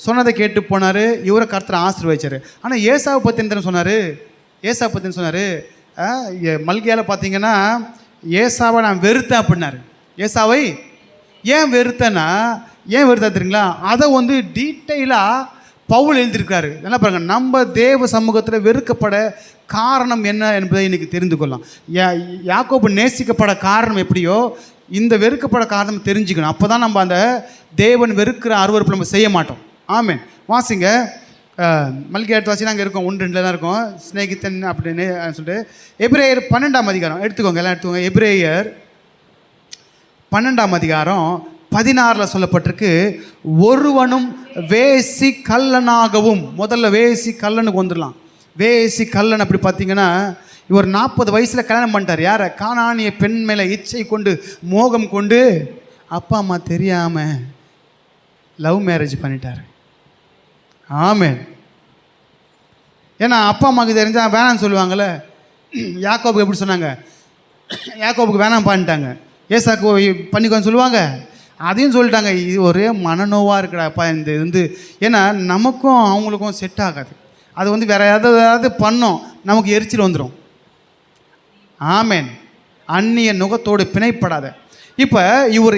சொன்னதை கேட்டு போனார், இவரை கர்த்தர் ஆசீர்வதிச்சார். ஆனால் ஏசாவை பற்றி என்ன சொன்னார்? மல்கியால் பார்த்தீங்கன்னா ஏசாவை நான் வெறுத்தேன் அப்படின்னாரு. ஏசாவை ஏன் வெறுத்தேன்னா, தெரியுங்களா? அதை டீட்டெயிலாக பவுல் எழுதியிருக்காரு. என்ன பாருங்க, நம்ம தேவ சமூகத்தில் வெறுக்கப்பட காரணம் என்ன என்பதை இன்றைக்கி தெரிந்து கொள்ளலாம். யாக்கோபு நேசிக்கப்பட காரணம் எப்படியோ, இந்த வெறுக்கப்பட காரணம் தெரிஞ்சுக்கணும். அப்போ தான் நம்ம அந்த தேவன் வெறுக்கிற அருவருப்பு நம்ம செய்ய மாட்டோம். ஆமேன். வாசிங்க, மல்கியா எடுத்து வாசி, நாங்கள் இருக்கோம் 1-2 தான் இருக்கோம், ஸ்நேகித்தன் அப்படின்னு சொல்லிட்டு. எபிரேயர் 12ஆம் அதிகாரம் எடுத்துக்கோங்க, எல்லாம் எடுத்துக்கோங்க. எபிரேயர் 12ஆம் அதிகாரம் 16 சொல்லப்பட்டிருக்கு, ஒருவனும் வேசி கல்லனாகவும். முதல்ல வேசி கல்லனுக்கு வந்துடலாம். வேசி கல்லன் அப்படி பார்த்தீங்கன்னா, இவர் 40 வயசில் கல்யாணம் பண்ணிட்டார். யாரை? கானானிய பெண் மேலே இச்சை கொண்டு மோகம் கொண்டு அப்பா அம்மா தெரியாமல் லவ் மேரேஜ் பண்ணிட்டார். ஆமேன். ஏன்னா அப்பா அம்மாவுக்கு தெரிஞ்சால் வேணான்னு சொல்லுவாங்கள்ல. யாக்கோபுக்கு எப்படி சொன்னாங்க? யாக்கோபுக்கு வேணாம் பண்ணிட்டாங்க. ஏசாக்கு பண்ணிக்கோன்னு சொல்லுவாங்க, அதையும் சொல்லிட்டாங்க. இது ஒரே மனநோவாக இருக்கிறப்பா இந்த ஏன்னா நமக்கும் அவங்களுக்கும் செட் ஆகாது. அது வேறு ஏதாவது பண்ணோம், நமக்கு எரிச்சல் வந்துடும். ஆமேன். அந்நிய நுகத்தோடு பிணைப்படாத. இப்போ இவர்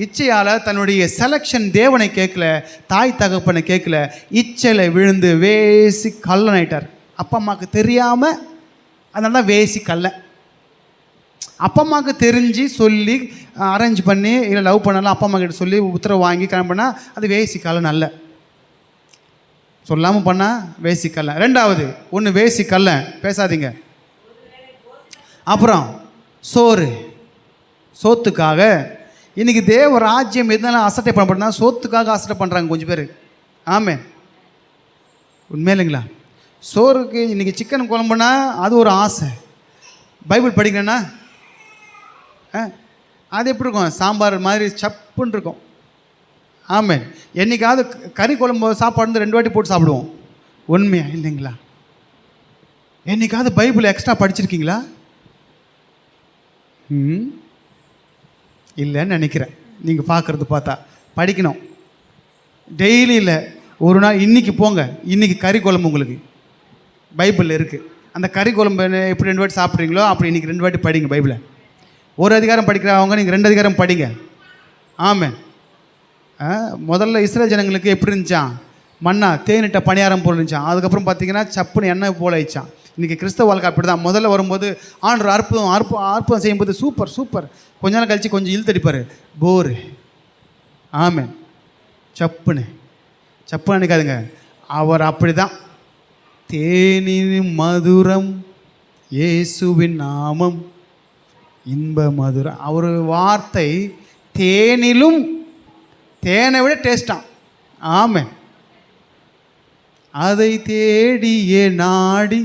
இச்சையால் தன்னுடைய செலெக்ஷன் தேவனை கேட்கல, தாய் தகப்பனை கேட்கல, இச்சையில் விழுந்து வேசி கல்லன் ஆயிட்டார். அப்பா அம்மாவுக்கு தெரியாமல், அதனால தான் வேசி கல்ல. அப்பா அம்மாவுக்கு தெரிஞ்சு சொல்லி அரேஞ்ச் பண்ணி இல்லை லவ் பண்ணலாம், அப்பா அம்மா கிட்ட சொல்லி உத்தரவு வாங்கி கல்யாணம் பண்ணால் அது வேசி கல்லன் அல்ல. சொல்லாமல் பண்ணால் வேசி கல்லன். ரெண்டாவது ஒன்று வேசி கல்லன், பேசாதீங்க. அப்புறம் சோத்துக்காக இன்றைக்கி தேவ ராஜ்யம் எதனால அசட்டை பண்ணப்படுனா, சோத்துக்காக அசட்டை பண்ணுறாங்க கொஞ்சம் பேர். ஆமே, உண்மை இல்லைங்களா? சோறுக்கு இன்றைக்கி சிக்கன் குழம்புனா அது ஒரு ஆசை. பைபிள் படிக்கிறேன்னா அது எப்படி இருக்கும்? சாம்பார் மாதிரி சப்புன்னு இருக்கும். ஆமாம். என்றைக்காவது கறி குழம்பு சாப்பாடு 2 வாட்டி போட்டு சாப்பிடுவோம். உண்மையா இல்லைங்களா? என்றைக்காவது பைபிள் எக்ஸ்ட்ரா படிச்சிருக்கீங்களா? இல்லைன்னு நினைக்கிறேன். நீங்கள் பார்க்குறது பார்த்தா படிக்கணும். டெய்லி இல்லை, ஒரு நாள். இன்றைக்கி போங்க, இன்றைக்கி கறி குழம்பு உங்களுக்கு பைபிளில் இருக்குது. அந்த கறி குழம்பு எப்படி 2 வாட்டி சாப்பிட்றீங்களோ அப்படி இன்றைக்கி 2 வாட்டி படிங்க பைபிளை. ஒரு அதிகாரம் படிக்கிறவங்க நீங்கள் 2 அதிகாரம் படிங்க. ஆமாம். முதல்ல இஸ்ரேல் ஜனங்களுக்கு எப்படி இருந்துச்சான்? மண்ணா தேனிட்ட பணியாரம் போல் இருந்துச்சான். அதுக்கப்புறம் பார்த்தீங்கன்னா சப்புன்னு எண்ணெய் போல் ஆயிடுச்சான். இன்றைக்கி கிறிஸ்தவ வாழ்க்கை அப்படி தான். முதல்ல வரும்போது ஆண்டவர் அற்புதம் செய்யும்போது சூப்பர். கொஞ்ச நாள் கழித்து கொஞ்சம் இழுத்தடிப்பார், போரு. ஆமாம். சப்புன்னு நினைக்காதுங்க. அவர் அப்படி தான். தேனின் மதுரம் இயேசுவின் நாமம் இன்ப மதுரம். அவர் வார்த்தை தேனிலும் தேனை விட டேஸ்டான். ஆமாம். அதை தேடியே நாடி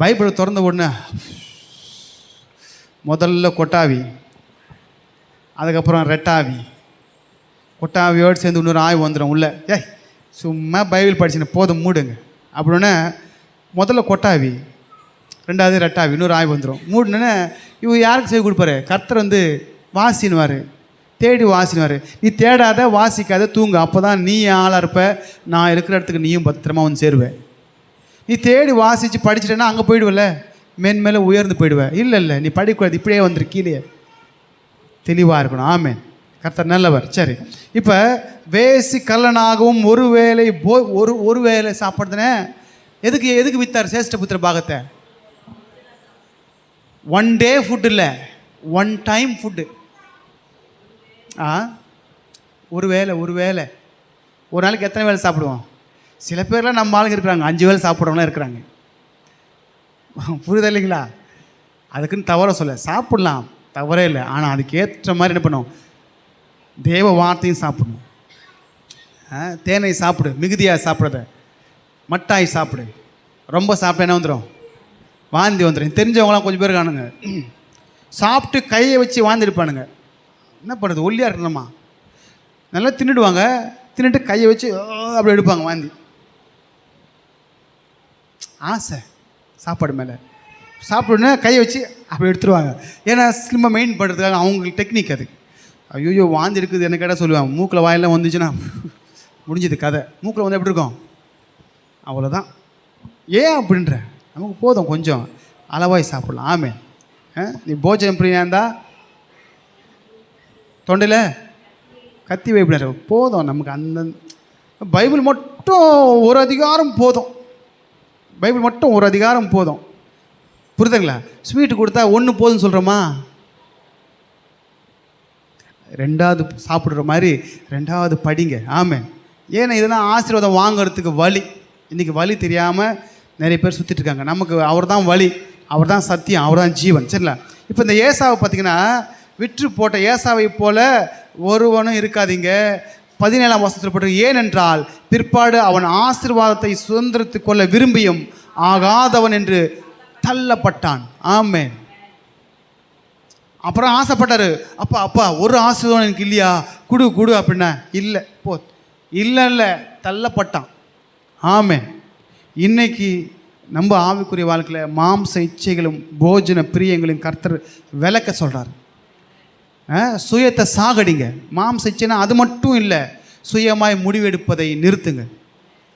பைபிளை திறந்த உடனே முதல்ல கொட்டாவி, அதுக்கப்புறம் ரெட்டாவி. கொட்டாவியோடு சேர்ந்து இன்னொரு ஆய்வு வந்துடும் உள்ள. சும்மா பைபிள் படிச்சுன்னு போதும் மூடுங்க அப்படின்னா முதல்ல கொட்டாவி, ரெண்டாவது ரெட்டாவி, இன்னொரு ஆய்வு வந்துடும். மூடுனே இவர் யாருக்கு செய்ய கொடுப்பாரு? கர்த்தர் வந்து வாசினுவார், தேடி வாசினுவார். நீ தேடாத, வாசிக்காத, தூங்க. அப்போ தான் நீ ஆளாக இருப்ப, நான் இருக்கிற இடத்துக்கு நீயும் பத்திரமா வந்து சேருவேன். நீ தேடி வாசித்து படிச்சுட்டேன்னா அங்கே போயிடுவல, மேன்மேலே உயர்ந்து போயிடுவேன். இல்லை நீ படிக்கூடாது, இப்படியே வந்துரு, கீழே தெளிவாக இருக்கணும். ஆமேன். கர்த்தர் நல்லவர். சரி, இப்போ வேசி கல்லனாகவும் ஒரு வேளை சாப்பிட்றதுனே எதுக்கு வித்தார் சேஷ்டபுத்திர பாகத்தை? 1 day ஃபுட் இல்லை, 1 time ஃபுட்டு. ஒரு வேளை ஒரு நாளைக்கு எத்தனை வேளை சாப்பிடுவோம்? சில பேர்லாம் நம்ம ஆளுங்க இருக்கிறாங்க 5 வேளை சாப்பிட்றவங்களாம் இருக்கிறாங்க. புரியுதா இல்லைங்களா? அதுக்குன்னு தவற சொல்ல, சாப்பிட்லாம், தவறே இல்லை. ஆனால் அதுக்கு ஏற்ற மாதிரி என்ன பண்ணும்? தேவ வார்த்தையும் சாப்பிடணும். தேனை சாப்பிடு, மிகுதியாக சாப்பிட்றத. மட்டாய் சாப்பிடு. ரொம்ப சாப்பிட்டா என்ன வந்துடும்? வாந்தி வந்துடும். தெரிஞ்சவங்களாம் கொஞ்சம் பேர் காணுங்க, சாப்பிட்டு கையை வச்சு வாந்தி எடுப்பானுங்க. என்ன பண்ணுறது? ஒல்லியாக இருக்கணுமா? நல்லா தின்னுடுவாங்க, தின்னுட்டு கையை வச்சு அப்படி எடுப்பாங்க வாந்தி. ஆசை சாப்பாடு மேலே, சாப்பிடுன்னா கையை வச்சு அப்படி எடுத்துருவாங்க. ஏன்னா ஸ்லிம்மாக மெயின் பண்ணுறதுக்காக அவங்களுக்கு டெக்னிக் அது. ஐயோ வாந்தி இருக்குது என்ன கேட்டால் சொல்லுவாங்க, மூக்கில் வாயெல்லாம் வந்துச்சுன்னா முடிஞ்சது கதை. மூக்கில் வந்து எப்படி இருக்கும்? அவ்வளோதான். ஏன் அப்படின்ற? நமக்கு போதும், கொஞ்சம் அளவாய் சாப்பிட்லாம். ஆமே. நீ போஜனம் பிரியா இருந்தா தொண்டையில் கத்தி வைப்பினார், போதும் நமக்கு. அந்த பைபிள் மட்டும் ஒரு அதிகாரம் போதும், பைபிள் மட்டும் ஒரு அதிகாரம் போதும். புரியுதுங்களா? ஸ்வீட்டு கொடுத்தா 1 போதும்னு சொல்கிறோமா? 2வது சாப்பிட்ற மாதிரி 2வது படிங்க. ஆமாம். ஏன்னா இதெல்லாம் ஆசீர்வாதம் வாங்கிறதுக்கு வழி. இன்றைக்கி வழி தெரியாமல் நிறைய பேர் சுற்றிட்டுருக்காங்க. நமக்கு அவர் தான் வழி, அவர் தான் சத்தியம், அவர் தான் ஜீவன். சரிங்களா? இப்போ இந்த ஏசாவை பார்த்திங்கன்னா, விற்று போட்ட ஏசாவை போல ஒருவனும் இருக்காதீங்க. 17ஆம் வசனத்தில் போட்டு, ஏனென்றால் பிற்பாடு அவன் ஆசீர்வாதத்தை சுதந்திரத்து கொள்ள விரும்பியும் ஆகாதவன் என்று தள்ளப்பட்டான். ஆமென். அப்புறம் ஆசைப்பட்டார், அப்பா ஒரு ஆசீர்வாதம் எனக்கு இல்லையா, குடு அப்படின்னா இல்லை, இல்லை தள்ளப்பட்டான். ஆமென். இன்னைக்கு நம்ம ஆவிக்குரிய வாழ்க்கையில் மாம்ச இச்சைகளும் போஜன பிரியங்களையும் கர்த்தர் விளக்க சொல்கிறார். சுயத்தை சாகடிங்க. மாம்ச இச்சைனா அது மட்டும் இல்லை, சுயமாய் முடிவெடுப்பதை நிறுத்துங்க.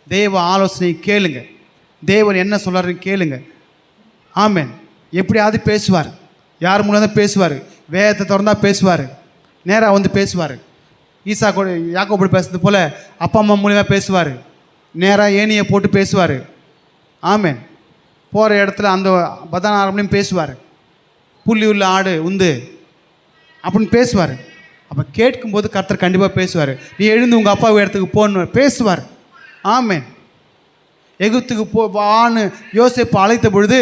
தேவ ஆலோசனை கேளுங்க, தேவன் என்ன சொல்கிறாருன்னு கேளுங்க. ஆமென். எப்படியாவது பேசுவார், யார் மூலம் தான் பேசுவார்? வேதத்தை திறந்தால் பேசுவார், நேராக வந்து பேசுவார். ஈசா கூட யாக்கோபு பேசுறது போல் அப்பா அம்மா மூலியமாக பேசுவார், நேராக ஏணியை போட்டு பேசுவார். ஆமென். போகிற இடத்துல அந்த 16 பேசுவார். புள்ளி உள்ள ஆடு உந்து அப்படின்னு பேசுவார். அப்போ கேட்கும்போது கர்த்தர் கண்டிப்பாக பேசுவார். நீ எழுந்து உங்கள் அப்பா இடத்துக்கு போகணும் பேசுவார். ஆமென். எகிப்துக்கு வான்னு யோசேப்பு அழைத்த பொழுது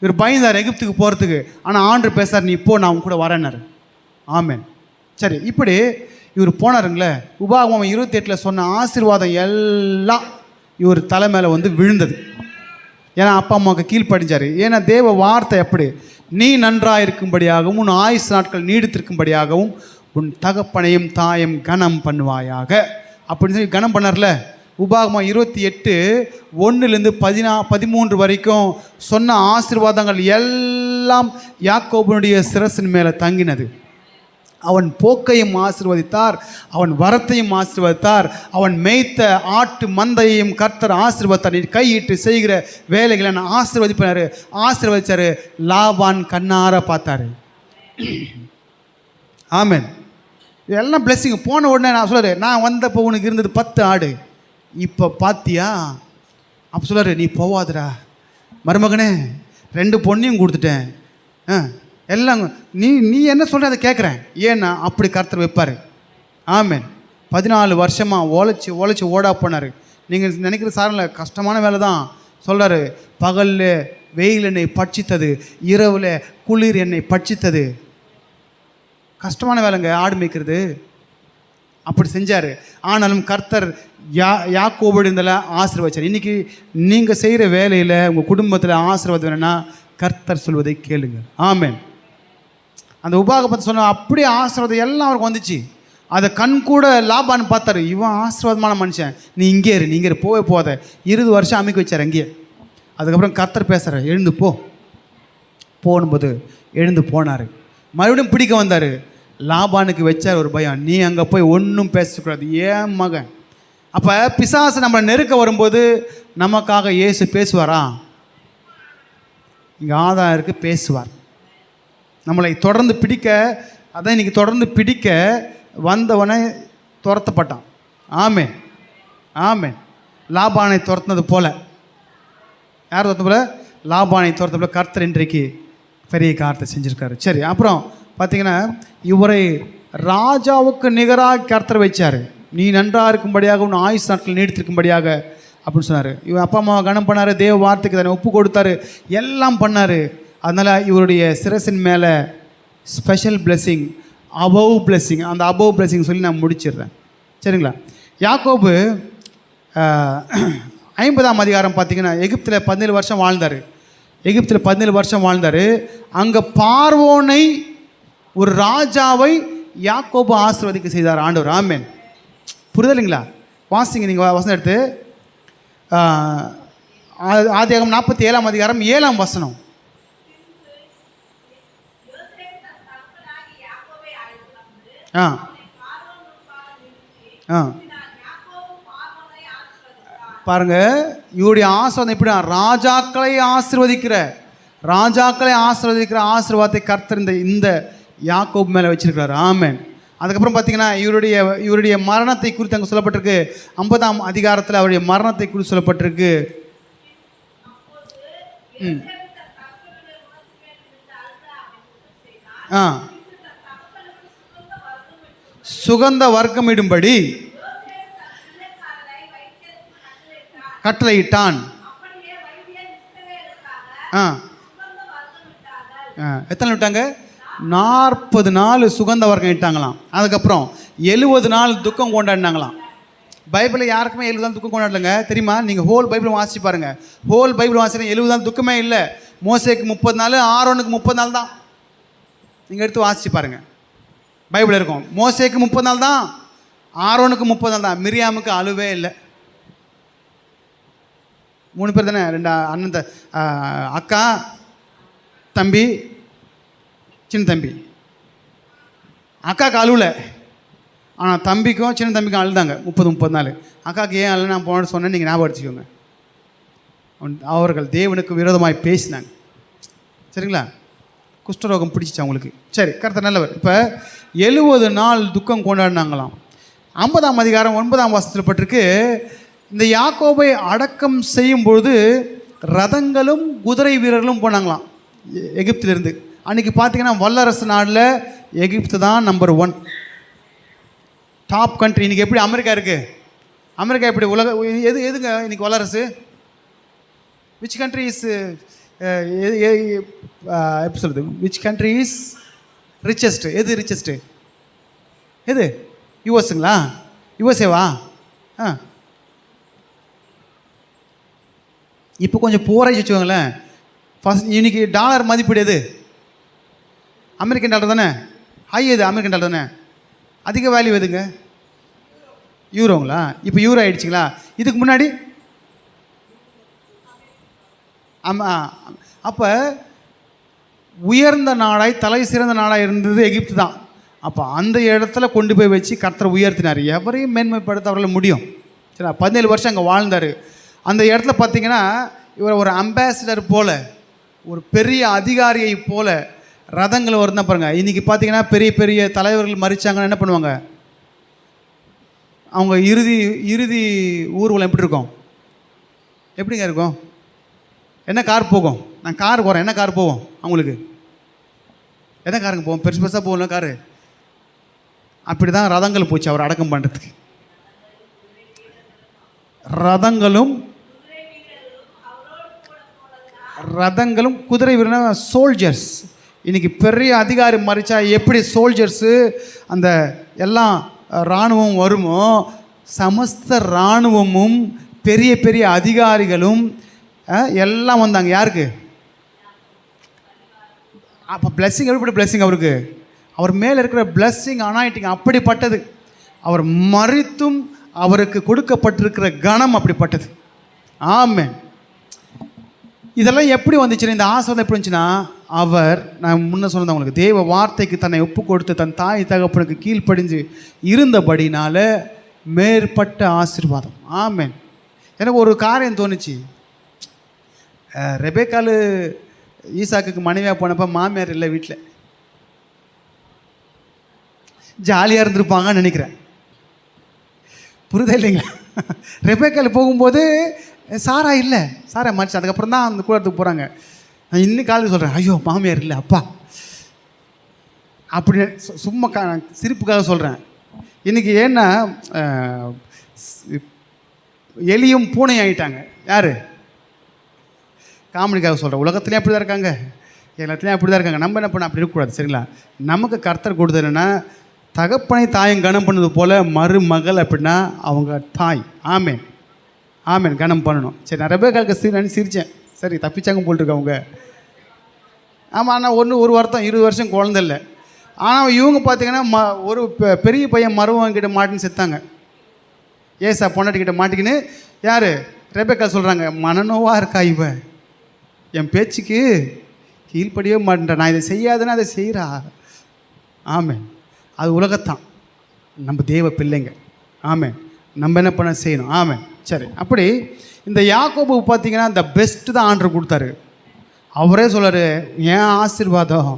இவர் பயந்தார் எகிப்துக்கு போகிறதுக்கு. ஆனால் ஆண்டு பேசார், நீ இப்போ நான் கூட வரேன்னார். ஆமென். சரி, இப்படி இவர் போனாருங்களே, உபாகமம் 28 சொன்ன ஆசீர்வாதம் எல்லாம் இவர் தலை மேலே வந்து விழுந்தது. ஏன்னா அப்பா அம்மாவுக்கு கீழ்ப்படிஞ்சார். ஏன்னா தேவ வார்த்தை எப்படி, நீ நன்றாக இருக்கும்படியாகவும் உன் ஆயுசு நாட்கள் நீடித்திருக்கும்படியாகவும் உன் தகப்பனையும் தாயும் கனம் பண்ணுவாயாக அப்படின்னு சொல்லி கனம் பண்ணார்ல. உபாகமம் 28 1 13 வரைக்கும் சொன்ன ஆசீர்வாதங்கள் எல்லாம் யாக்கோபுனுடைய சிரசின் மேலே தங்கினது. அவன் போக்கையும் ஆசீர்வதித்தார், அவன் வரத்தையும் ஆசீர்வதித்தார், அவன் மேய்த்த ஆட்டு மந்தையையும் கர்த்தர் ஆசீர்வதித்தார். கையிட்டு செய்கிற வேலைகளை நான் ஆசீர்வதிச்சாரு. லாபான் கண்ணார பார்த்தாரு. ஆமென். இதெல்லாம் பிளெஸிங். போன உடனே நான் சொல்கிறாரு, நான் வந்தப்போ உனக்கு இருந்தது 10 ஆடு, இப்போ பார்த்தியா? அப்போ சொல்கிறாரு, நீ போவாதுடா மருமகனே, 2 பொண்ணையும் கொடுத்துட்டேன், எல்லாம் நீ என்ன சொல்கிற அதை கேட்குறேன். ஏன்னா அப்படி கர்த்தர் வைப்பார். ஆமென். 14 வருஷமாக உழைச்சி ஓடா போனார். நீங்கள் நினைக்கிற சாரில் கஷ்டமான வேலை தான். சொல்கிறாரு, பகலில் வெயில் என்னை பட்சித்தது, இரவில் குளிர் என்னை பட்சித்தது. கஷ்டமான வேலைங்க ஆடு மேய்க்கிறது. அப்படி செஞ்சார். ஆனாலும் கர்த்தர் யாக்கோபோடு இருந்தாலும் ஆசீர்வதிச்சார். இன்றைக்கி நீங்கள் செய்கிற வேலையில் உங்கள் குடும்பத்தில் ஆசீர்வாதம் வேணும்னா கர்த்தர் சொல்வதை கேளுங்க. ஆமென். அந்த உபாகமத்தை சொன்ன அப்படியே ஆசீர்வாதம் எல்லாம் அவருக்கு வந்துச்சு. அதை கண் கூட லாபான்னு பார்த்தாரு, இவன் ஆசீர்வாதமான மனுஷன், நீ இங்கே இரு போகாத. 20 வருஷம் அமைக்க வச்சார் அங்கேயே. அதுக்கப்புறம் கர்த்தர் பேசுகிறார், எழுந்து போ, போகும்போது எழுந்து போனார். மறுபடியும் பிடிக்க வந்தார். லாபானுக்கு வச்சார் ஒரு பயம், நீ அங்கே போய் ஒன்றும் பேசக்கூடாது, ஏன் மகன். அப்போ பிசாசு நம்மளை நெருக்க வரும்போது நமக்காக இயேசு பேசுவாரா? இங்கே ஆதாரம் இருக்குது, பேசுவார். நம்மளை தொடர்ந்து பிடிக்க, அதான் இன்றைக்கி தொடர்ந்து பிடிக்க வந்தவனை துரத்தப்பட்டான். ஆமென், ஆமென். லாபானை துரத்துனது போல, யார் துரத்த போல? லாபானை துரத்த போல கர்த்தர் இன்றைக்கு பெரிய காரியத்தை செஞ்சுருக்காரு. சரி, அப்புறம் பார்த்தீங்கன்னா இவரை ராஜாவுக்கு நிகராக கர்த்தர் வச்சார். நீ நன்றாக இருக்கும்படியாக, உன் ஆயுஷ் நாட்கள் நீடித்திருக்கும்படியாக அப்படின்னு சொன்னார். இவர் அப்பா அம்மாவை கனம் பண்ணார், தேவ வார்த்தைக்கு தானே ஒப்பு கொடுத்தாரு, எல்லாம் பண்ணார். அதனால் இவருடைய சிரசின் மேலே ஸ்பெஷல் பிளெஸ்ஸிங், அபவ் பிளெஸ்ஸிங், அந்த அபவ் பிளெஸ்ஸிங் சொல்லி நான் முடிச்சிடுறேன். சரிங்களா? யாக்கோபு 50ஆம் அதிகாரம் பார்த்தீங்கன்னா எகிப்தில் 17 வருஷம் வாழ்ந்தார். எகிப்தில் 17 வருஷம் வாழ்ந்தார். அங்கே பார்வோனை, ஒரு ராஜாவை யாக்கோபு ஆசீர்வதிக்க செய்தார் ஆண்டவர். ஆமென். புரிதலைங்களா? வாசிங்க, நீங்கள் வசனம் எடுத்து ஆதியாகமம் 47ஆம் அதிகாரம் 7ஆம் வசனம். ஆ ஆ பாருங்க, இவருடைய ஆசீர்வாதம் எப்படி? ராஜாக்களை ஆசீர்வதிக்கிற ஆசீர்வாதத்தை கர்த்தர் இந்த யாக்கோபு மேலே வச்சிருக்கிறார். ஆமென். அதுக்கப்புறம் பார்த்தீங்கன்னா இவருடைய மரணத்தை குறித்து அங்கே சொல்லப்பட்டிருக்கு. 50ஆம் அதிகாரத்தில் அவருடைய மரணத்தை குறித்து சொல்லப்பட்டிருக்கு. ஆ சுகந்த வர்க்கமிடும்படி கட்டளையிட்டான். எத்தனை விட்டாங்க? 40 நாள் சுகந்த வர்க்கம் இட்டாங்களாம். அதுக்கப்புறம் 70 நாள் துக்கம் கொண்டாடினாங்களாம். பைபிளில் யாருக்குமே 70 நாள் துக்கம் கொண்டாடலைங்க, தெரியுமா? நீங்கள் ஹோல் பைபிள் வாசிச்சு பாருங்கள். ஹோல் பைபிள் வாசிச்சு 70 நாள் துக்கமே இல்லை. மோசேக்கு 30 நாள், ஆரோனுக்கு 30 நாள் தான். நீங்கள் எடுத்து வாசிச்சு பாருங்கள், பைபிள் இருக்கும். மோசேக்கு 30 நாள் தான், ஆரோனுக்கு 30 நாள் தான். மிரியாமுக்கு அழுவே இல்லை. 3 பேர் தானே, 2 அண்ணன், அக்கா, தம்பி, சின்ன தம்பி. அக்காவுக்கு அழுவலை, ஆனால் தம்பிக்கும் சின்ன தம்பிக்கும் அழுதாங்க 30 நாள். அக்காவுக்கு ஏன் அழுல நான் போன சொன்னேன், நீங்கள் ஞாபகம் வச்சுக்கோங்க. அவர்கள் தேவனுக்கு விரோதமாய் பேசினாங்க. சரிங்களா? குஷ்டரோகம் பிடிச்சிச்சு அவங்களுக்கு. சரி, கர்த்தர் நல்லவர். இப்போ 70 நாள் துக்கம் கொண்டாடினாங்களாம். 50ஆம் அதிகாரம் 9ஆம் வசனத்தில் பட்டிருக்கு, இந்த யாக்கோபை அடக்கம் செய்யும்பொழுது ரதங்களும் குதிரை வீரர்களும் போனாங்களாம் எகிப்திலிருந்து. அன்றைக்கி பார்த்தீங்கன்னா வல்லரசு நாடில் எகிப்து தான் நம்பர் 1 டாப் கண்ட்ரி. இன்றைக்கி எப்படி அமெரிக்கா இருக்குது? அமெரிக்கா எப்படி உலக எதுங்க இன்றைக்கி வல்லரசு? விச் கண்ட்ரி இஸ் எப்படி சொல்லுது? Which country is richest? எது ரிச்சஸ்ட்டு? எது? யூஎஸ்ங்களா? யூஎஸ்ஏவா? இப்போ கொஞ்சம் போராய்ச்சி வச்சுக்கோங்களேன். ஃபஸ்ட் இன்னைக்கு டாலர் மதிப்பீடு எது? அமெரிக்கன் டாலர் தானே ஹை. எது? அமெரிக்கன் டாலர் தானே. அதிக வேல்யூ எதுங்க? யூரோங்களா? இப்போ யூரோ ஆகிடுச்சிங்களா? இதுக்கு முன்னாடி அப்போ உயர்ந்த நாடாய், தலை சிறந்த நாடாக இருந்தது எகிப்து தான். அப்போ அந்த இடத்துல கொண்டு போய் வச்சு கர்த்தர் உயர்த்தினார். எவரையும் மேன்மைப்படுத்த அவர்களால் முடியும். சரி, 17 வருஷம் அங்கே வாழ்ந்தார். அந்த இடத்துல பார்த்தீங்கன்னா இவர் ஒரு அம்பாசிடர் போல், ஒரு பெரிய அதிகாரியை போல் ரதங்கள் வருதுன்னா பாருங்கள். இன்றைக்கி பார்த்தீங்கன்னா பெரிய பெரிய தலைவர்கள் மறிச்சாங்கன்னா என்ன பண்ணுவாங்க? அவங்க இறுதி ஊர்வலம் எப்படி இருக்கும்? எப்படிங்க இருக்கும்? என்ன கார் போகும்? நான் கார் போகிறேன், என்ன கார் போவோம்? அவங்களுக்கு என்ன காருங்க போவோம்? பெருசு பெருசாக போகல காரு. அப்படி தான் ரதங்கள் போச்சு அவர் அடக்கம் பண்ணுறதுக்கு. ரதங்களும் குதிரை வீரன சோல்ஜர்ஸ். இன்றைக்கி பெரிய அதிகாரி மறிச்சா எப்படி சோல்ஜர்ஸு அந்த எல்லாம் இராணுவம் வருமோ, சமஸ்த இராணுவமும் பெரிய பெரிய அதிகாரிகளும் எல்லாம் வந்தாங்க. யாருக்கு? அப்போ பிளெஸ்ஸிங் எப்படி? பிளெஸ்ஸிங் அவருக்கு, அவர் மேலே இருக்கிற பிளெஸ்ஸிங் அனாயிட்டிங் அப்படிப்பட்டது. அவர் மறித்தும் அவருக்கு கொடுக்கப்பட்டிருக்கிற கணம் அப்படிப்பட்டது. ஆமென். இதெல்லாம் எப்படி வந்துச்சுன்னா, இந்த ஆசீர்வாதம் எப்படி வந்துச்சுன்னா, அவர், நான் முன்ன சொன்னது உங்களுக்கு, தேவ வார்த்தைக்கு தன்னை ஒப்பு கொடுத்து தன் தாய் தகப்பனுக்கு கீழ்ப்படிஞ்சு இருந்தபடினால மேற்பட்ட ஆசீர்வாதம். ஆமென். எனக்கு ஒரு காரியம் தோணுச்சு. ரெபேக்காலு ஈசாக்குக்கு மனைவியாக போனப்போ மாமியார் இல்லை வீட்டில், ஜாலியாக இருந்திருப்பாங்கன்னு நினைக்கிறேன். புரிதா இல்லைங்களா? ரெபேக்காலு போகும்போது சாரா இல்லை, சாரா மறிச்சு. அதுக்கப்புறம் தான் அந்த கூடத்துக்கு போகிறாங்க. நான் இன்னும் காலையில் சொல்கிறேன், ஐயோ மாமியார் இல்லை அப்பா அப்படி சும்மா சிரிப்புக்காக சொல்கிறேன். இன்றைக்கி ஏன்னா எலியும் பூனையும் ஆகிட்டாங்க. யார்? காமெடிக்காக சொல்கிறேன். உலகத்துலேயும் அப்படி தான் இருக்காங்க, எல்லாத்துலேயும் அப்படி தான் இருக்காங்க. நம்ம என்ன பண்ண அப்படி இருக்கக்கூடாது, சரிங்களா? நமக்கு கர்த்தர் கொடுத்ததுன்னா தகப்பனை தாயும் கனம் பண்ணது போல் மருமகள் அப்படின்னா அவங்க தாய். ஆமேன் ஆமேன், கனம் பண்ணணும். சரி, நான் ரெபேக்காலுக்கு சிரித்தேன். சரி, தப்பிச்சாங்க போட்டுருக்கு அவங்க. ஆமாம், ஆனால் ஒரு வருத்தம், 20 வருஷம் குழந்தை இல்லை. ஆனால் இவங்க பார்த்தீங்கன்னா ஒரு பெரிய பையன் மருமகன்கிட்ட மாட்டின்னு செத்தாங்க. ஏசா பொண்டாட்டிக்கிட்ட மாட்டிக்கின்னு யார்? ரெபேக்கால் சொல்கிறாங்க, மனநோவாக இருக்கா இவ, என் பேச்சுக்கு கீழ்ப்படியே மாட்டேன், நான் இதை செய்யாதுன்னா அதை செய்கிறா. ஆமேன். அது உலகத்தான், நம்ம தேவ பிள்ளைங்க. ஆமேன். நம்ம என்ன பண்ண செய்யணும். ஆமேன். சரி, அப்படி இந்த யாக்கோபு பார்த்தீங்கன்னா இந்த பெஸ்ட்டு தான் ஆண்டர் கொடுத்தாரு. அவரே சொல்கிறார், ஏன் ஆசீர்வாதம்.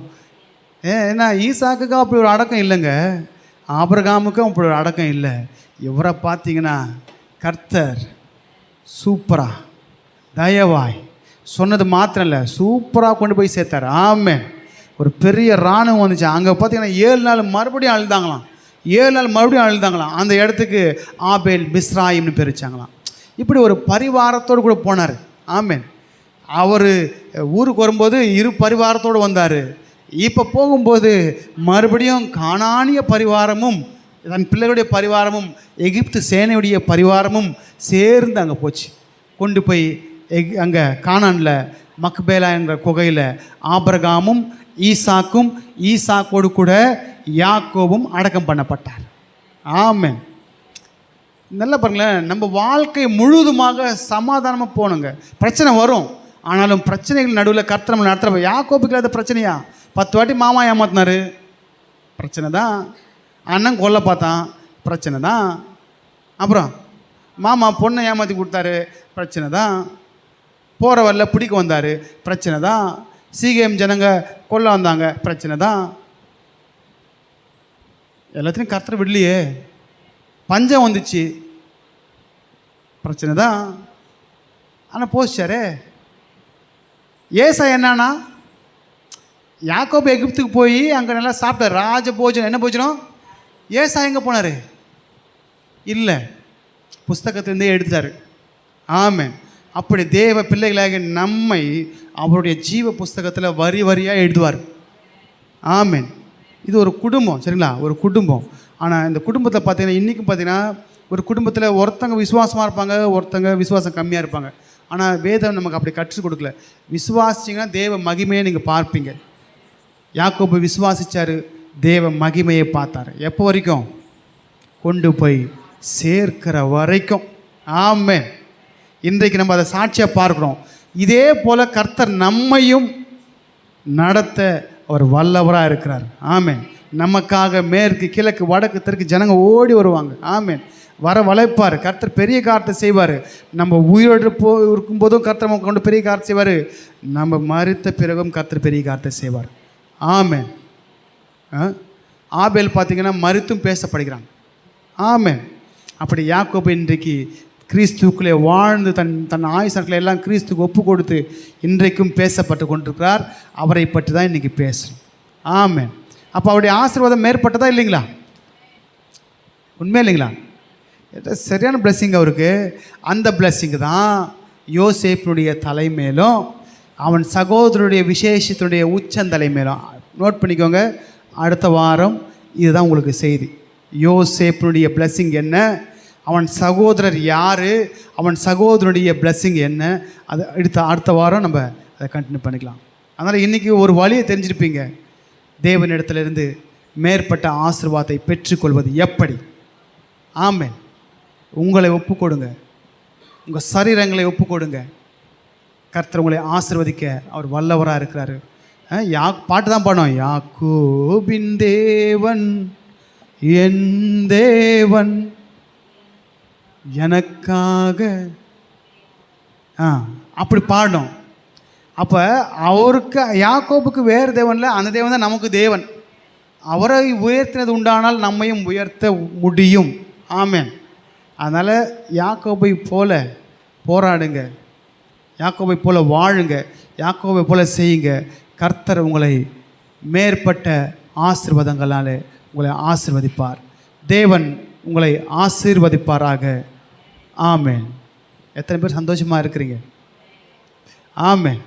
ஏன்னா ஈசாக்குக்கு அப்படி ஒரு அடக்கம் இல்லைங்க, ஆபிரகாமுக்கும் அப்படி ஒரு அடக்கம் இல்லை. இவரை பார்த்தீங்கன்னா கர்த்தர் சூப்பராக தயவாய் சொன்னது மாத்திரம் இல்லை, சூப்பராக கொண்டு போய் சேர்த்தார். ஆமேன். ஒரு பெரிய இராணுவம் வந்துச்சு. அங்கே பார்த்தீங்கன்னா 7 நாள் மறுபடியும் அழுதாங்களாம், 7 நாள் மறுபடியும் அழுதாங்களாம். அந்த இடத்துக்கு ஆபேல் மிஸ்ராயிம்னு பேர் வச்சாங்களாம். இப்படி ஒரு பரிவாரத்தோடு கூட போனார். ஆமேன். அவர் ஊருக்கு வரும்போது 2 பரிவாரத்தோடு வந்தார். இப்போ போகும்போது மறுபடியும் கானானிய பரிவாரமும் தன் பிள்ளைகளுடைய பரிவாரமும் எகிப்து சேனையுடைய பரிவாரமும் சேர்ந்து அங்கே போச்சு. கொண்டு போய் அங்கே கானானில் மக்பேலா என்ற குகையில் ஆபிரகாமும் ஈசாக்கும் ஈசாக்கோடு கூட யாக்கோபும் அடக்கம் பண்ணப்பட்டார். ஆமென். நல்லா பாருங்களேன், நம்ம வாழ்க்கை முழுதுமாக சமாதானமாக போகணுங்க. பிரச்சனை வரும், ஆனாலும் பிரச்சனைகள் நடுவில் கர்த்தர் நம்ம நடத்துகிற. யாக்கோபுக்கு இல்லாத பிரச்சனையா? 10 வாட்டி மாமா ஏமாத்தினார், பிரச்சனை தான். அண்ணன் கொல்ல பார்த்தான், பிரச்சனை தான். அப்புறம் மாமா பொண்ணை ஏமாற்றி கொடுத்தாரு, பிரச்சனை தான். போகிற வரல பிடிக்க வந்தார், பிரச்சனை தான். சீகேம் ஜனங்க கொல்ல வந்தாங்க, பிரச்சனை தான். எல்லாத்தையும் கர்த்தர் விடலையே. பஞ்சம் வந்துச்சு, பிரச்சனை தான். ஆனால் போச்சாரே. ஏசா என்னன்னா, யாக்கோபு எகிப்துக்கு போய் அங்கே நல்லா சாப்பிட்டார், ராஜ போஜனம். என்ன போஜனம்? ஏசா எங்கே போனார்? இல்லை, புஸ்தகத்திலேருந்தே எடுத்தார். ஆமென். அப்படி தேவ பிள்ளைகளாக நம்மை அவருடைய ஜீவ புஸ்தகத்தில் வரி வரியாக எழுதுவார். ஆமென். இது ஒரு குடும்பம், சரிங்களா? ஒரு குடும்பம். ஆனால் இந்த குடும்பத்தில் பார்த்தீங்கன்னா இன்றைக்கும் பார்த்தீங்கன்னா ஒரு குடும்பத்தில் ஒருத்தங்க விசுவாசமாக இருப்பாங்க, ஒருத்தங்க விசுவாசம் கம்மியாக இருப்பாங்க. ஆனால் வேதம் நமக்கு அப்படி கற்றுக் கொடுக்கல. விசுவாசிச்சிங்கன்னா தேவ மகிமையை நீங்கள் பார்ப்பீங்க. யாக்கோபு விசுவாசித்தார், தேவ மகிமையை பார்த்தார். எப்போ வரைக்கும்? கொண்டு போய் சேர்க்கிற வரைக்கும். ஆமென். இன்றைக்கு நம்ம அதை சாட்சியாக பார்க்குறோம். இதே போல் கர்த்தர் நம்மையும் நடத்த அவர் வல்லவராக இருக்கிறார். ஆமென். நமக்காக மேற்கு கிழக்கு வடக்கு தெற்கு ஜனங்க ஓடி வருவாங்க. ஆமென். வர வளைப்பார். கர்த்தர் பெரிய காரியத்தை செய்வார். நம்ம உயிரோடு இருக்கும்போதும் கர்த்தர் நமக்கு கொண்டு பெரிய காரியத்தை செய்வார். நம்ம மரித்த பிறகும் கர்த்தர் பெரிய காரியத்தை செய்வார். ஆமென். ஆபேல் பார்த்திங்கன்னா மரித்தும் பேசப்படுகிறான். ஆமென். அப்படி யாக்கோபு இன்றைக்கு கிறிஸ்துக்குள்ளே வாழ்ந்து தன் ஆயுசங்களை எல்லாம் கிறிஸ்துக்கு ஒப்பு கொடுத்து இன்றைக்கும் பேசப்பட்டு கொண்டிருக்கிறார். அவரை பற்றி தான் இன்றைக்கி பேசுகிறோம். ஆமென். அப்போ அவருடைய ஆசீர்வாதம் மேற்பட்டதா இல்லைங்களா? உண்மை இல்லைங்களா? சரியான பிளெஸ்ஸிங் அவருக்கு. அந்த பிளெஸ்ஸிங் தான் யோசேப்பினுடைய தலைமையிலும் அவன் சகோதரனுடைய விசேஷத்தினுடைய உச்சந்தலை மேலும். நோட் பண்ணிக்கோங்க, அடுத்த வாரம் இதுதான் உங்களுக்கு செய்தி. யோசேப்பினுடைய பிளெஸ்ஸிங் என்ன, அவன் சகோதரர் யார், அவன் சகோதரனுடைய பிளெஸ்ஸிங் என்ன, அது அடுத்த வாரம் நம்ம அதை கண்டினியூ பண்ணிக்கலாம். அதனால் இன்றைக்கி ஒரு வழியை தெரிஞ்சிருப்பீங்க. தேவனிடத்திலிருந்து மேற்பட்ட ஆசீர்வாதத்தை பெற்றுக்கொள்வது எப்படி. ஆமென். உங்களை ஒப்பு கொடுங்க, உங்கள் சரீரங்களை ஒப்பு கொடுங்க. கர்த்தர் உங்களை ஆசீர்வதிக்க அவர் வல்லவராக இருக்கிறாரு. பாட்டு தான் பாடும். யாக்கோபின் தேவன் என் தேவன் எனக்காக அப்படி பாடும். அப்போ அவருக்கு யாக்கோபுக்கு வேறு தேவனில், அந்த தேவன் தான் நமக்கு தேவன். அவரை உயர்த்தினது உண்டானால் நம்மையும் உயர்த்த முடியும். ஆமென். அதனால் யாக்கோபை போல போராடுங்க, யாக்கோபை போல வாழுங்க, யாக்கோபை போல செய்யுங்க. கர்த்தர் உங்களை மேற்பட்ட ஆசீர்வாதங்களால் உங்களை ஆசீர்வதிப்பார். தேவன் உங்களை ஆசீர்வதிப்பாராக. ஆமென். எத்தனை பேர் சந்தோஷமாக இருக்கிறீங்க? ஆமென்.